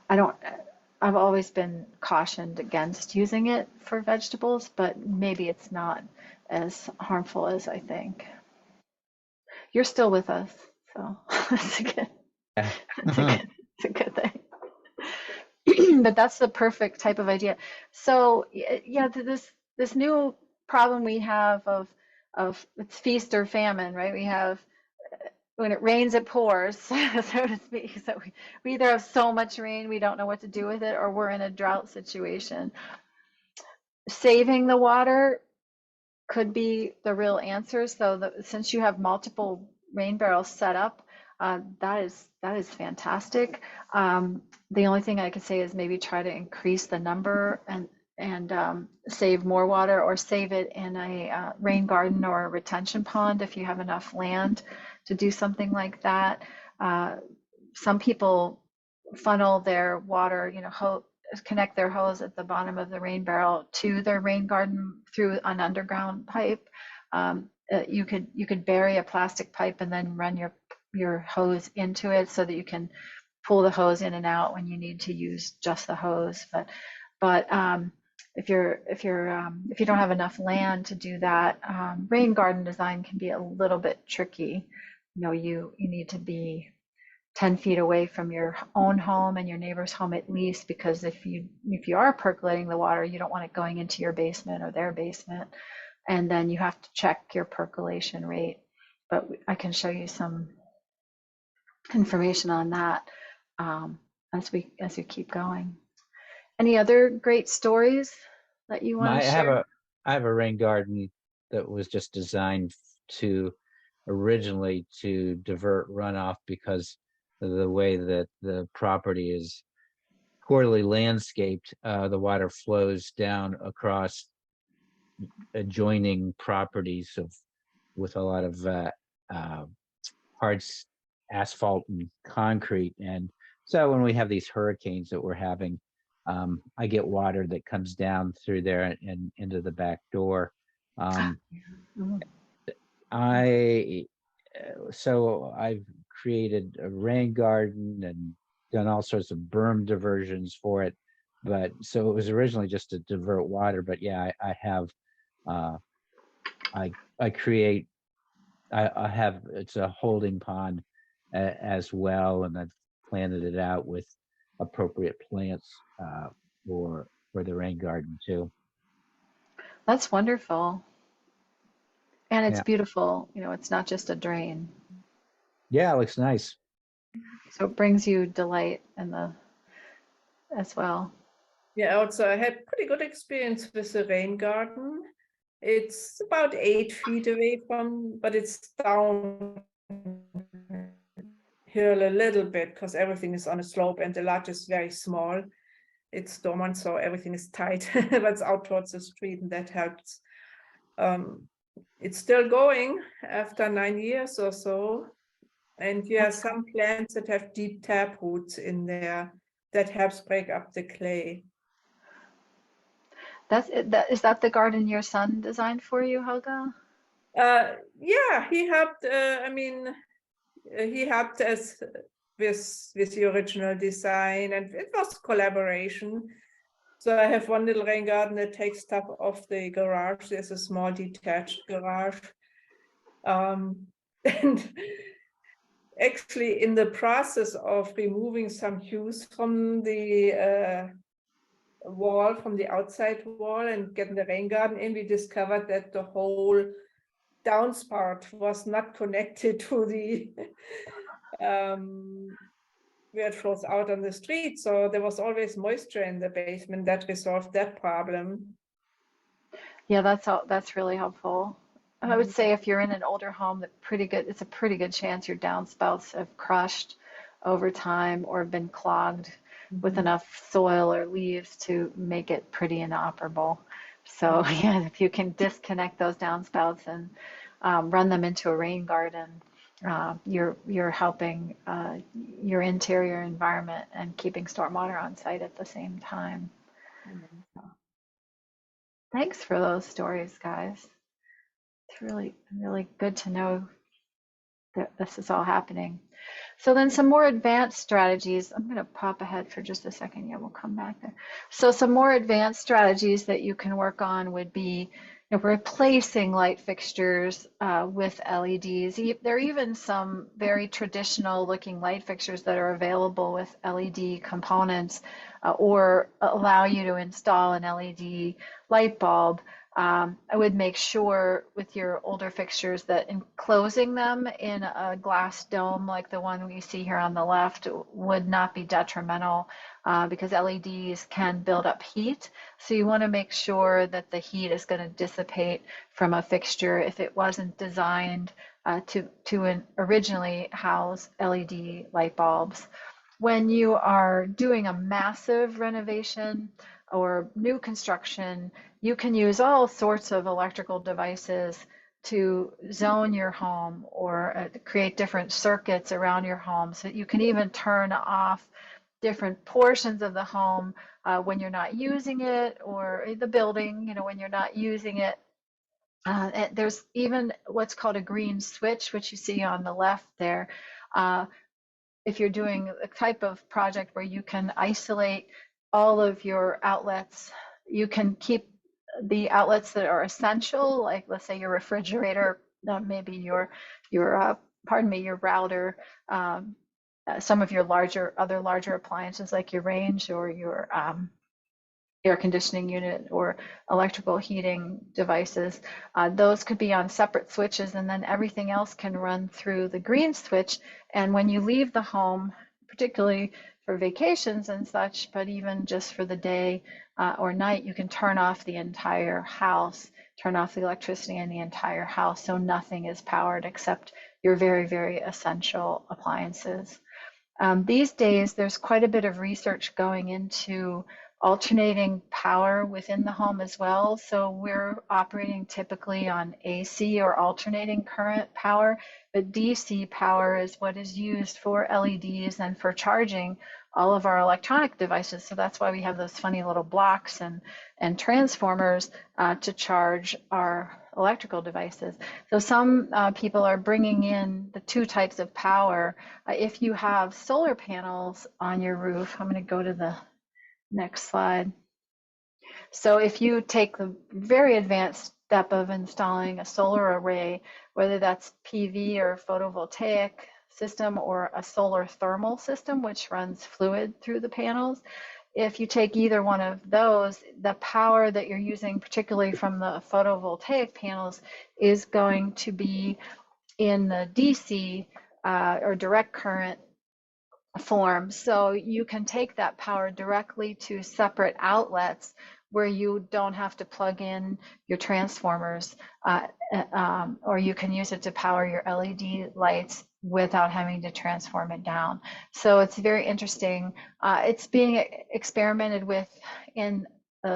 Speaker 1: I don't, I've always been cautioned against using it for vegetables, but maybe it's not as harmful as I think. You're still with us, so that's a good,
Speaker 4: Yeah.
Speaker 1: it's a good thing. But that's the perfect type of idea. So yeah, this new problem we have of it's feast or famine, right? We have, when it rains, it pours, so to speak. So we either have so much rain we don't know what to do with it, or we're in a drought situation. Saving the water could be the real answer. So since you have multiple rain barrels set up, that is fantastic. The only thing I could say is maybe try to increase the number and save more water, or save it in a rain garden or a retention pond if you have enough land to do something like that. Some people funnel their water, you know, connect their hose at the bottom of the rain barrel to their rain garden through an underground pipe. You could bury a plastic pipe and then run your hose into it, so that you can pull the hose in and out when you need to use just the hose. But if you don't have enough land to do that, rain garden design can be a little bit tricky. You know, you need to be 10 feet away from your own home and your neighbor's home at least, because if you are percolating the water, you don't want it going into your basement or their basement, and then you have to check your percolation rate. But I can show you some information on that as we keep going. Any other great stories that you want to share?
Speaker 4: I have a rain garden that was just designed to originally to divert runoff because of the way that the property is poorly landscaped. The water flows down across adjoining properties with a lot of hard asphalt and concrete. And so when we have these hurricanes that we're having, I get water that comes down through there and into the back door.
Speaker 1: Mhm.
Speaker 4: So I've created a rain garden and done all sorts of berm diversions for it. But so it was originally just to divert water. But yeah, I have, I create, I have, it's a holding pond as well. And I've planted it out with appropriate plants for the rain garden too.
Speaker 1: That's wonderful. And it's
Speaker 4: Yeah.
Speaker 1: beautiful. It's not just a drain.
Speaker 4: Yeah, it looks nice.
Speaker 1: So it brings you delight as well.
Speaker 3: Yeah, also I had pretty good experience with the rain garden. It's about 8 feet away but it's down hill a little bit because everything is on a slope and the lot is very small. It's dormant, so everything is tight, but it's out towards the street, and that helps. It's still going after 9 years or so. And you have some plants that have deep tap roots in there that helps break up the clay.
Speaker 1: Is that the garden your son designed for you, Helga?
Speaker 3: Yeah, he helped. He helped us with the original design, and it was collaboration. So I have one little rain garden that takes stuff off the garage. There's a small detached garage. And actually in the process of removing some hues from the wall, from the outside wall, and getting the rain garden in, we discovered that the whole downspout was not connected to the where it flows out on the street. So there was always moisture in the basement. That resolved that problem.
Speaker 1: Yeah, that's really helpful. I would say if you're in an older home, it's a pretty good chance your downspouts have crushed over time or been clogged with enough soil or leaves to make it pretty inoperable. So yeah, if you can disconnect those downspouts and run them into a rain garden, you're helping your interior environment and keeping stormwater on site at the same time. Thanks for those stories, guys. It's really, really good to know that this is all happening. So then some more advanced strategies. I'm going to pop ahead for just a second. Yeah, we'll come back there. So some more advanced strategies that you can work on would be replacing light fixtures with LEDs. There are even some very traditional looking light fixtures that are available with LED components or allow you to install an LED light bulb. I would make sure with your older fixtures that enclosing them in a glass dome like the one we see here on the left would not be detrimental because LEDs can build up heat. So you want to make sure that the heat is going to dissipate from a fixture if it wasn't designed to originally house LED light bulbs. When you are doing a massive renovation or new construction, you can use all sorts of electrical devices to zone your home or create different circuits around your home so that you can even turn off different portions of the home when you're not using it, or the building, when you're not using it. And there's even what's called a green switch, which you see on the left there. If you're doing a type of project where you can isolate all of your outlets, you can keep the outlets that are essential, like let's say your refrigerator, maybe your router, some of your other larger appliances like your range or your air conditioning unit or electrical heating devices. Those could be on separate switches, and then everything else can run through the green switch. And when you leave the home, particularly for vacations and such, but even just for the day or night, you can turn off the entire house, turn off the electricity in the entire house, so nothing is powered except your very, very essential appliances. These days, there's quite a bit of research going into alternating power within the home as well. So we're operating typically on AC or alternating current power, but DC power is what is used for LEDs and for charging all of our electronic devices. So that's why we have those funny little blocks and transformers to charge our electrical devices. So some people are bringing in the two types of power. If you have solar panels on your roof, I'm going to go to the next slide. So if you take the very advanced step of installing a solar array, whether that's PV or photovoltaic system or a solar thermal system, which runs fluid through the panels, if you take either one of those, the power that you're using, particularly from the photovoltaic panels, is going to be in the DC or direct current form. So you can take that power directly to separate outlets where you don't have to plug in your transformers, or you can use it to power your LED lights without having to transform it down. So it's very interesting. It's being experimented with in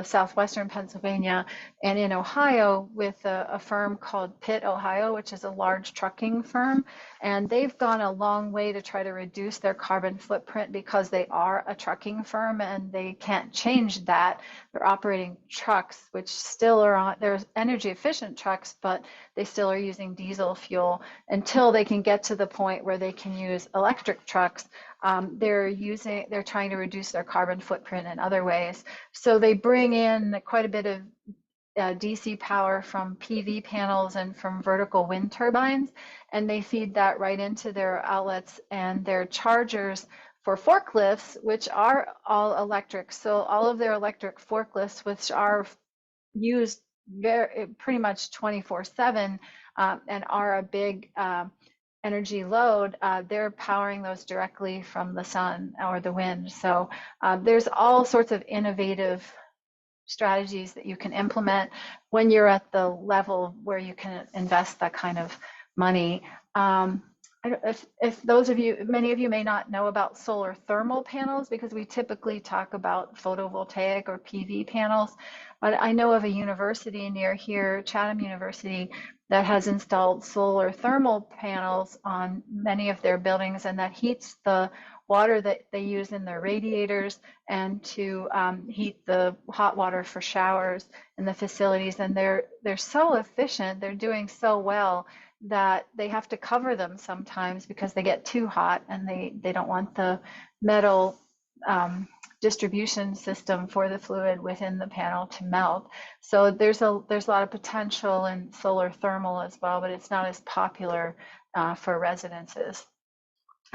Speaker 1: southwestern Pennsylvania and in Ohio with a firm called Pitt, Ohio, which is a large trucking firm. And they've gone a long way to try to reduce their carbon footprint because they are a trucking firm and they can't change that. They're operating trucks, which still are on, they're energy efficient trucks, but they still are using diesel fuel until they can get to the point where they can use electric trucks. They're trying to reduce their carbon footprint in other ways. So they bring in quite a bit of DC power from PV panels and from vertical wind turbines, and they feed that right into their outlets and their chargers for forklifts, which are all electric. So all of their electric forklifts, which are used pretty much 24/7 and are a big energy load, they're powering those directly from the sun or the wind. So there's all sorts of innovative strategies that you can implement when you're at the level where you can invest that kind of money. If those of you, many of you may not know about solar thermal panels, because we typically talk about photovoltaic or PV panels, but I know of a university near here, Chatham University, that has installed solar thermal panels on many of their buildings, and that heats the water that they use in their radiators and to heat the hot water for showers in the facilities. And they're so efficient, they're doing so well that they have to cover them sometimes because they get too hot and they don't want the metal distribution system for the fluid within the panel to melt. So there's a lot of potential in solar thermal as well, but it's not as popular for residences.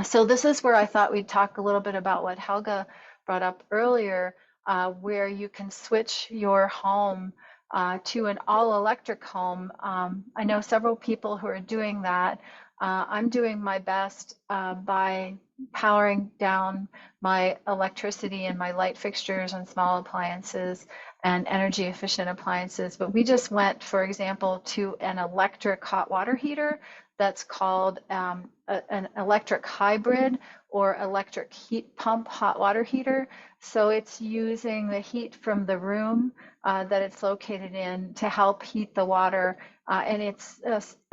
Speaker 1: So this is where I thought we'd talk a little bit about what Helga brought up earlier, where you can switch your home to an all-electric home. I know several people who are doing that. I'm doing my best by powering down my electricity and my light fixtures and small appliances and energy efficient appliances. But we just went, for example, to an electric hot water heater that's called an electric hybrid or electric heat pump hot water heater. So it's using the heat from the room that it's located in to help heat the water. And it's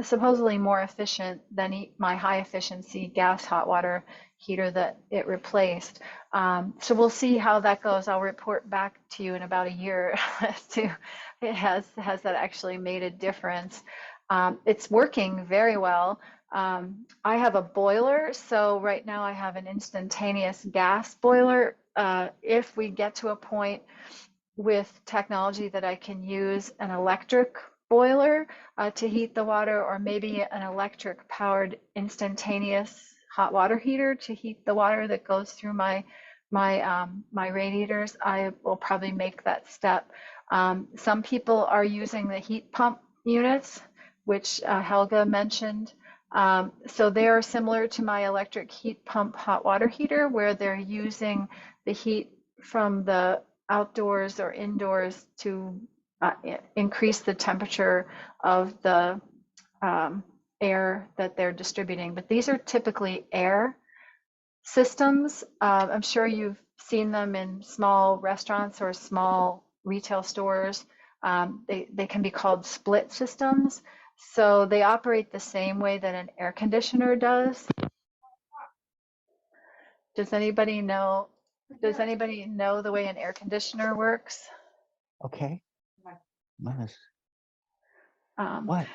Speaker 1: supposedly more efficient than my high efficiency gas hot water heater that it replaced. So we'll see how that goes. I'll report back to you in about a year as to has that actually made a difference. It's working very well. I have a boiler, so right now I have an instantaneous gas boiler. If we get to a point with technology that I can use an electric boiler to heat the water, or maybe an electric powered instantaneous hot water heater to heat the water that goes through my my radiators, I will probably make that step. Some people are using the heat pump units, which Helga mentioned. So they are similar to my electric heat pump hot water heater, where they're using the heat from the outdoors or indoors to increase the temperature of the air that they're distributing. But these are typically air systems. I'm sure you've seen them in small restaurants or small retail stores. They can be called split systems. So they operate the same way that an air conditioner does. Does anybody know the way an air conditioner works?
Speaker 4: Okay. Nice.
Speaker 1: Um,
Speaker 4: What?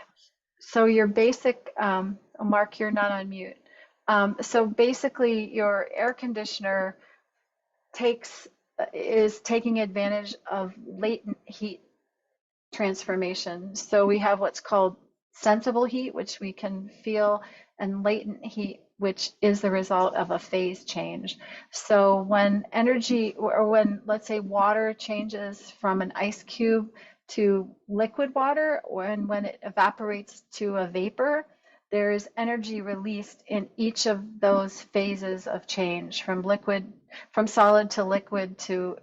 Speaker 1: So your basic, Mark, you're not on mute. So basically, your air conditioner is taking advantage of latent heat transformation. So we have what's called sensible heat, which we can feel, and latent heat, which is the result of a phase change. So when energy, or when, let's say, water changes from an ice cube to liquid water, when it evaporates to a vapor, there's energy released in each of those phases of change, from solid to liquid to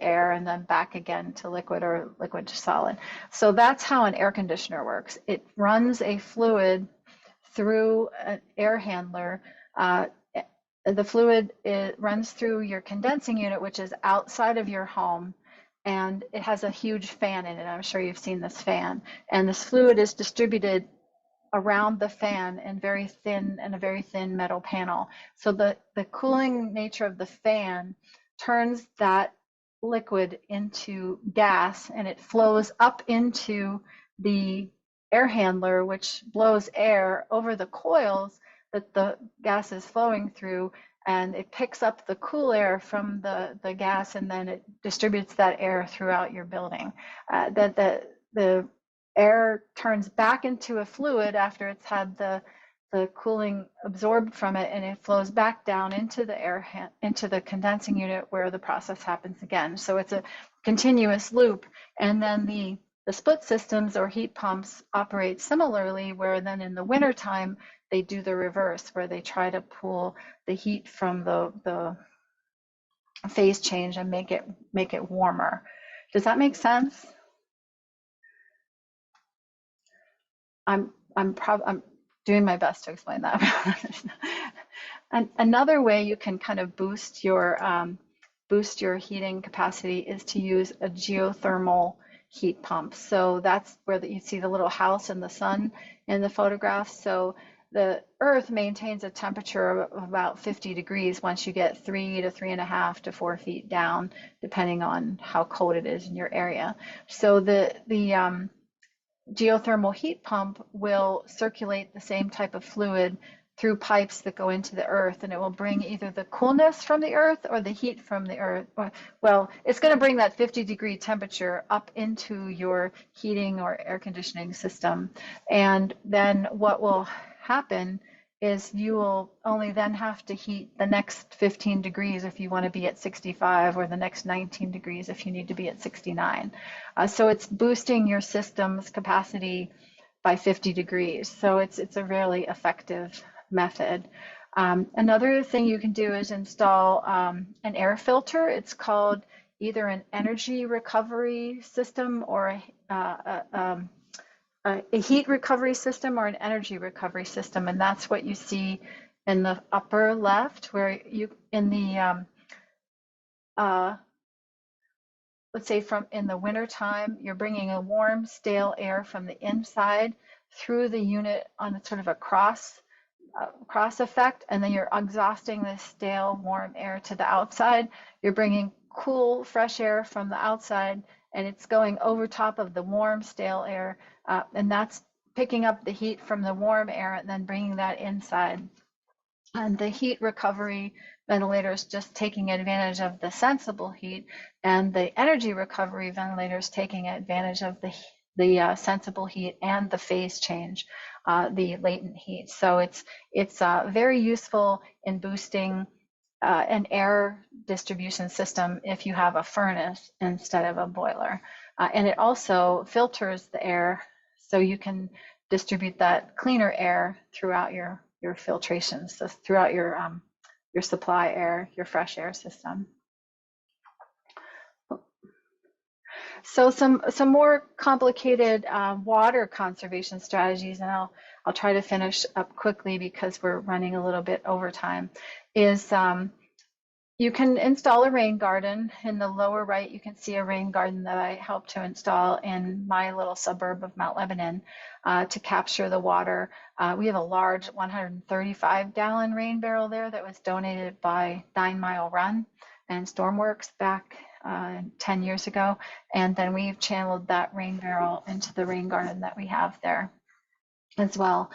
Speaker 1: air, and then back again to liquid, or liquid to solid. So that's how an air conditioner works. It runs a fluid through an air handler. The fluid runs through your condensing unit, which is outside of your home, and it has a huge fan in it. I'm sure you've seen this fan. And this fluid is distributed around the fan in a very thin metal panel. So the cooling nature of the fan turns that liquid into gas, and it flows up into the air handler, which blows air over the coils that the gas is flowing through, and it picks up the cool air from the gas, and then it distributes that air throughout your building. The air turns back into a fluid after it's had the cooling absorbed from it, and it flows back down into the condensing unit, where the process happens again. So it's a continuous loop. And then the split systems or heat pumps operate similarly, where then in the wintertime they do the reverse, where they try to pull the heat from the phase change and make it warmer. Does that make sense? I'm doing my best to explain that. And another way you can kind of boost your heating capacity is to use a geothermal heat pump. So that's where you see the little house in the sun in the photograph. So the Earth maintains a temperature of about 50 degrees once you get 3 to 3.5 to 4 feet down, depending on how cold it is in your area. So the geothermal heat pump will circulate the same type of fluid through pipes that go into the earth, and it will bring either the coolness from the earth or the heat from the earth. Well, it's going to bring that 50-degree temperature up into your heating or air conditioning system. And then what will happen is you will only then have to heat the next 15 degrees if you want to be at 65, or the next 19 degrees if you need to be at 69. So it's boosting your system's capacity by 50 degrees. So it's a really effective method. Another thing you can do is install an air filter. It's called either an energy recovery system, or a heat recovery system, or an energy recovery system. And that's what you see in the upper left, where you, in the, let's say in the winter time, you're bringing a warm, stale air from the inside through the unit on a sort of a cross effect, and then you're exhausting this stale, warm air to the outside. You're bringing cool, fresh air from the outside, and it's going over top of the warm, stale air, and that's picking up the heat from the warm air and then bringing that inside. And the heat recovery ventilator is just taking advantage of the sensible heat, and the energy recovery ventilator is taking advantage of the sensible heat and the phase change, the latent heat. So it's very useful in boosting an air distribution system if you have a furnace instead of a boiler. And it also filters the air so you can distribute that cleaner air throughout your filtration, so throughout your supply air, your fresh air system. So some more complicated water conservation strategies, and I'll try to finish up quickly because we're running a little bit over time, is you can install a rain garden. In the lower right, you can see a rain garden that I helped to install in my little suburb of Mount Lebanon to capture the water. We have a large 135-gallon rain barrel there that was donated by 9 Mile Run and Stormworks back 10 years ago. And then we've channeled that rain barrel into the rain garden that we have there as well.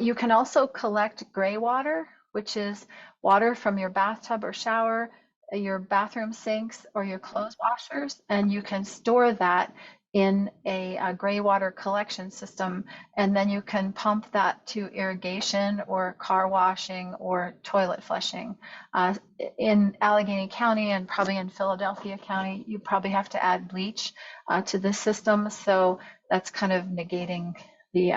Speaker 1: You can also collect gray water, which is water from your bathtub or shower, your bathroom sinks, or your clothes washers, and you can store that in a gray water collection system, and then you can pump that to irrigation or car washing or toilet flushing. In Allegheny County and probably in Philadelphia County, you probably have to add bleach to this system, so that's kind of negating the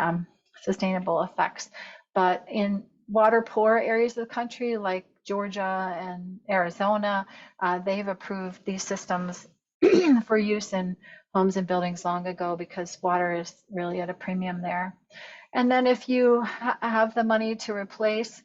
Speaker 1: sustainable effects. But in water poor areas of the country like Georgia and Arizona, they've approved these systems for use in homes and buildings long ago because water is really at a premium there. And then if you have the money to replace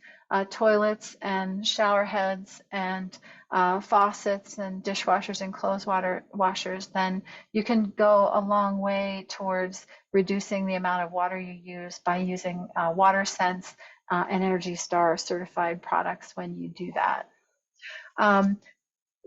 Speaker 1: toilets and shower heads and faucets and dishwashers and clothes washers, then you can go a long way towards reducing the amount of water you use by using WaterSense and Energy Star certified products when you do that.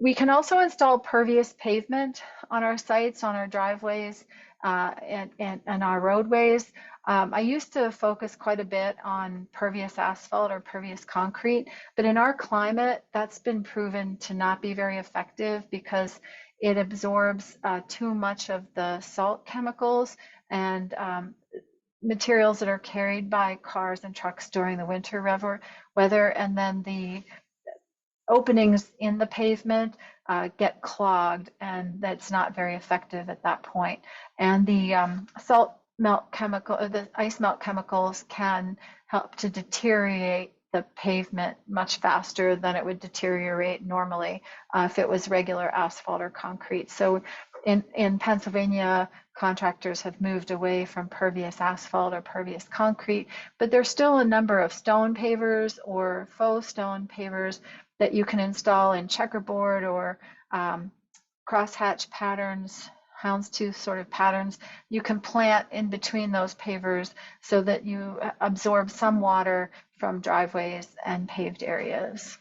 Speaker 1: We can also install pervious pavement on our sites, on our driveways, and our roadways. I used to focus quite a bit on pervious asphalt or pervious concrete, but in our climate, that's been proven to not be very effective because it absorbs too much of the salt chemicals and materials that are carried by cars and trucks during the winter weather, and then the openings in the pavement get clogged, and that's not very effective at that point. And the ice melt chemicals can help to deteriorate the pavement much faster than it would deteriorate normally if it was regular asphalt or concrete. So in Pennsylvania, contractors have moved away from pervious asphalt or pervious concrete, but there's still a number of stone pavers or faux stone pavers that you can install in checkerboard or crosshatch patterns, houndstooth sort of patterns. You can plant in between those pavers so that you absorb some water from driveways and paved areas.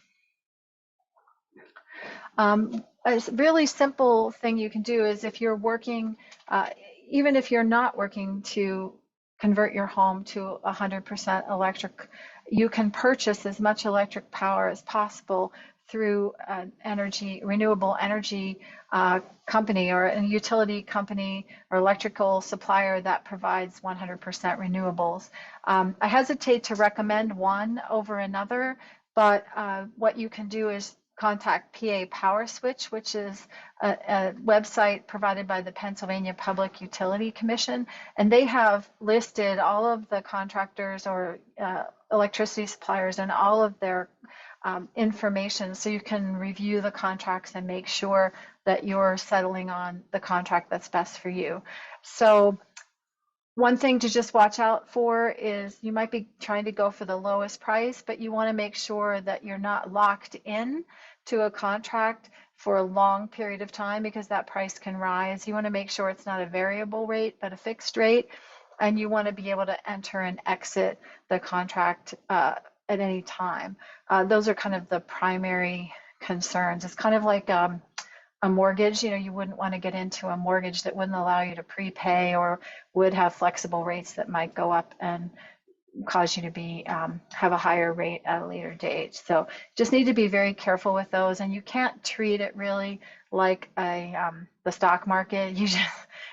Speaker 1: A really simple thing you can do is if you're working, even if you're not working to convert your home to 100% electric, you can purchase as much electric power as possible through an renewable energy company or a utility company or electrical supplier that provides 100% renewables. I hesitate to recommend one over another, but what you can do is contact PA Power Switch, which is a website provided by the Pennsylvania Public Utility Commission, and they have listed all of the contractors or electricity suppliers and all of their information, so you can review the contracts and make sure that you're settling on the contract that's best for you. So one thing to just watch out for is you might be trying to go for the lowest price, but you want to make sure that you're not locked in to a contract for a long period of time because that price can rise. You want to make sure it's not a variable rate, but a fixed rate. And you want to be able to enter and exit the contract at any time. Those are kind of the primary concerns. It's kind of like a mortgage. You know, you wouldn't want to get into a mortgage that wouldn't allow you to prepay or would have flexible rates that might go up and cause you to be have a higher rate at a later date. So just need to be very careful with those, and you can't treat it really like a the stock market.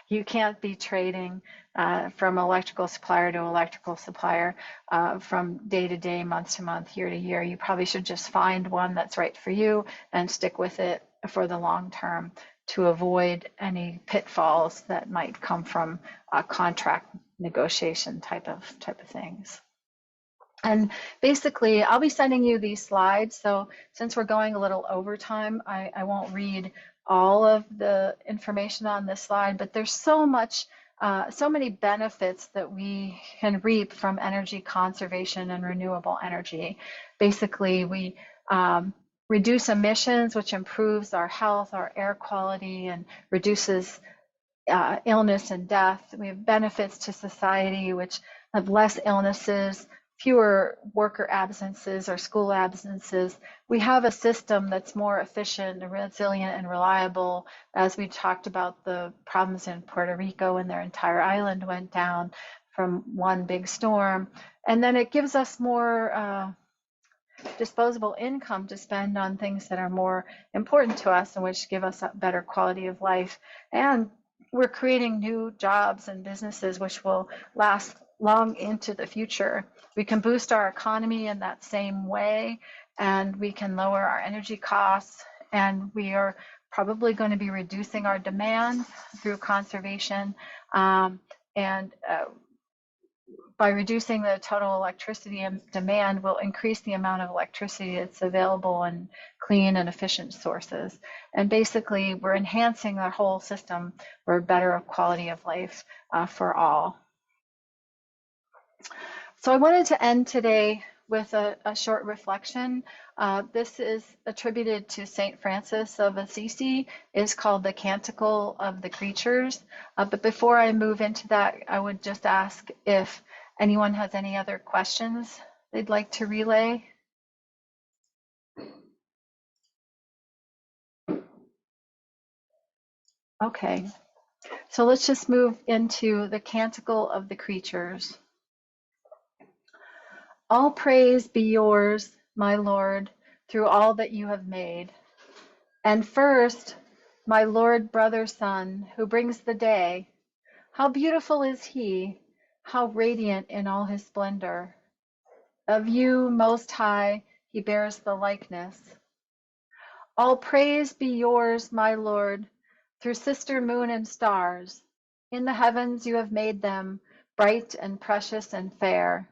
Speaker 1: You can't be trading from electrical supplier to electrical supplier from day to day, month to month, year to year. You probably should just find one that's right for you and stick with it for the long term to avoid any pitfalls that might come from a contract negotiation type of things. And basically, I'll be sending you these slides. So since we're going a little over time, I won't read all of the information on this slide, but there's so many benefits that we can reap from energy conservation and renewable energy. Basically, we reduce emissions, which improves our health, our air quality, and reduces illness and death. We have benefits to society, which have less illnesses, fewer worker absences or school absences. We have a system that's more efficient, resilient, and reliable. As we talked about the problems in Puerto Rico when their entire island went down from one big storm. And then it gives us more disposable income to spend on things that are more important to us and which give us a better quality of life. And we're creating new jobs and businesses which will last long into the future. We can boost our economy in that same way, and we can lower our energy costs, and we are probably going to be reducing our demand through conservation, by reducing the total electricity demand, will increase the amount of electricity that's available in clean and efficient sources. And basically, we're enhancing the whole system for a better quality of life for all. So I wanted to end today with a short reflection. This is attributed to St. Francis of Assisi. It's called the Canticle of the Creatures. But before I move into that, I would just ask if anyone has any other questions they'd like to relay. Okay, so let's just move into the Canticle of the Creatures. All praise be yours, my Lord, through all that you have made. And first, my Lord, brother, sun, who brings the day. How beautiful is he, how radiant in all his splendor. Of you, Most High, he bears the likeness. All praise be yours, my Lord, through sister moon and stars. In the heavens you have made them, bright and precious and fair.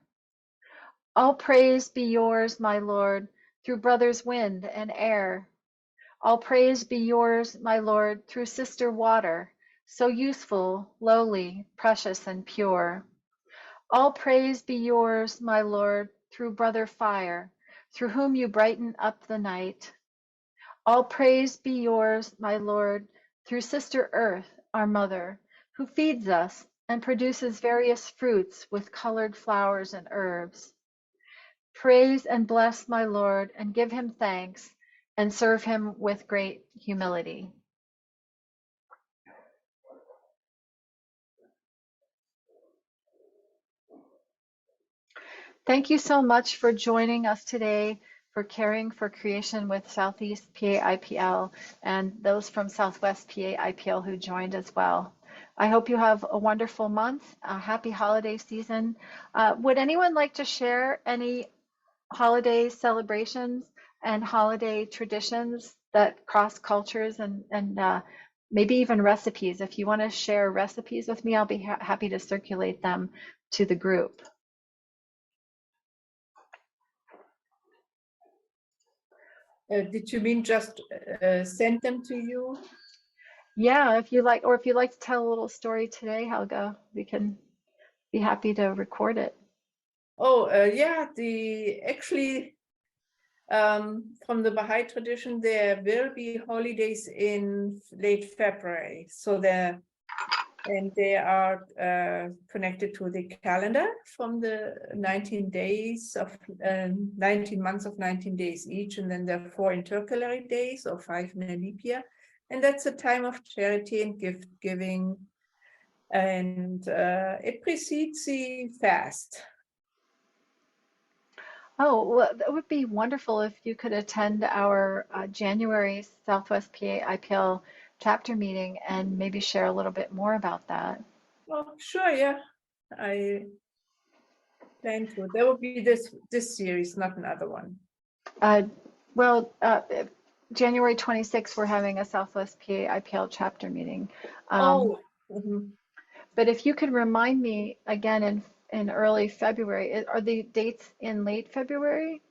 Speaker 1: All praise be yours, my Lord, through brothers wind and air. All praise be yours, my Lord, through sister water, so useful, lowly, precious, and pure. All praise be yours, my Lord, through brother fire, through whom you brighten up the night. All praise be yours, my Lord, through sister earth, our mother, who feeds us and produces various fruits with colored flowers and herbs. Praise and bless my Lord, and give him thanks, and serve him with great humility. Thank you so much for joining us today for Caring for Creation with Southeast PA IPL and those from Southwest PA IPL who joined as well. I hope you have a wonderful month, a happy holiday season. Would anyone like to share any holiday celebrations and holiday traditions that cross cultures and maybe even recipes? If you want to share recipes with me, I'll be happy to circulate them to the group.
Speaker 3: Did you mean just send them to you?
Speaker 1: Yeah, if you like, or if you'd like to tell a little story today, Helga, we can be happy to record it.
Speaker 3: Oh, yeah, actually, from the Baha'i tradition, there will be holidays in late February. So they are connected to the calendar from the 19 days of 19 months of 19 days each, and then there are 4 intercalary days or 5 in a leap year, and that's a time of charity and gift giving, and it precedes the fast.
Speaker 1: Oh, well, that would be wonderful if you could attend our January Southwest PA IPL chapter meeting and maybe share a little bit more about that.
Speaker 3: Oh, sure, yeah. I plan to. There will be this series, not another one.
Speaker 1: Uh, well, January 26th, we're having a Southwest PA IPL chapter meeting.
Speaker 3: Oh, mhm.
Speaker 1: But if you could remind me again in early February, are the dates in late February?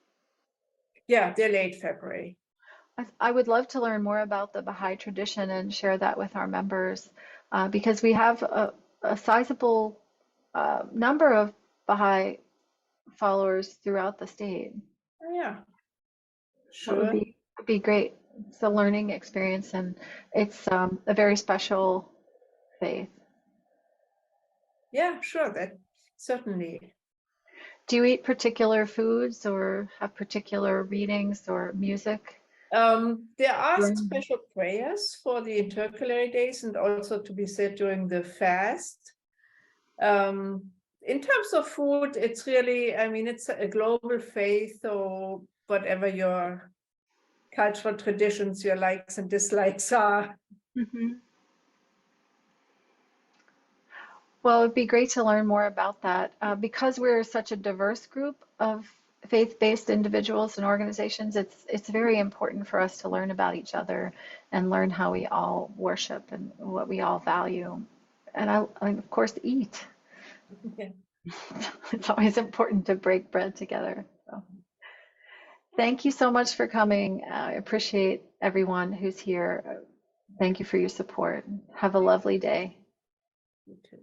Speaker 3: Yeah, they're late February.
Speaker 1: I would love to learn more about the Baha'i tradition and share that with our members because we have a sizable number of Baha'i followers throughout the state.
Speaker 3: Oh, yeah,
Speaker 1: That would
Speaker 3: sure.
Speaker 1: be great. It's a learning experience and it's a very special faith.
Speaker 3: Yeah, sure, that certainly.
Speaker 1: Do you eat particular foods or have particular readings or music?
Speaker 3: There are
Speaker 1: during-
Speaker 3: special prayers for the intercalary days and also to be said during the fast. In terms of food, it's really, I mean, it's a global faith, so whatever your cultural traditions, your likes and dislikes are.
Speaker 1: Mhm. Well, it'd be great to learn more about that. Because we're such a diverse group of faith-based individuals and organizations, it's very important for us to learn about each other and learn how we all worship and what we all value. And of course, eat.
Speaker 3: Yeah.
Speaker 1: It's always important to break bread together. So, thank you so much for coming. I appreciate everyone who's here. Thank you for your support. Have a lovely day.
Speaker 3: You too.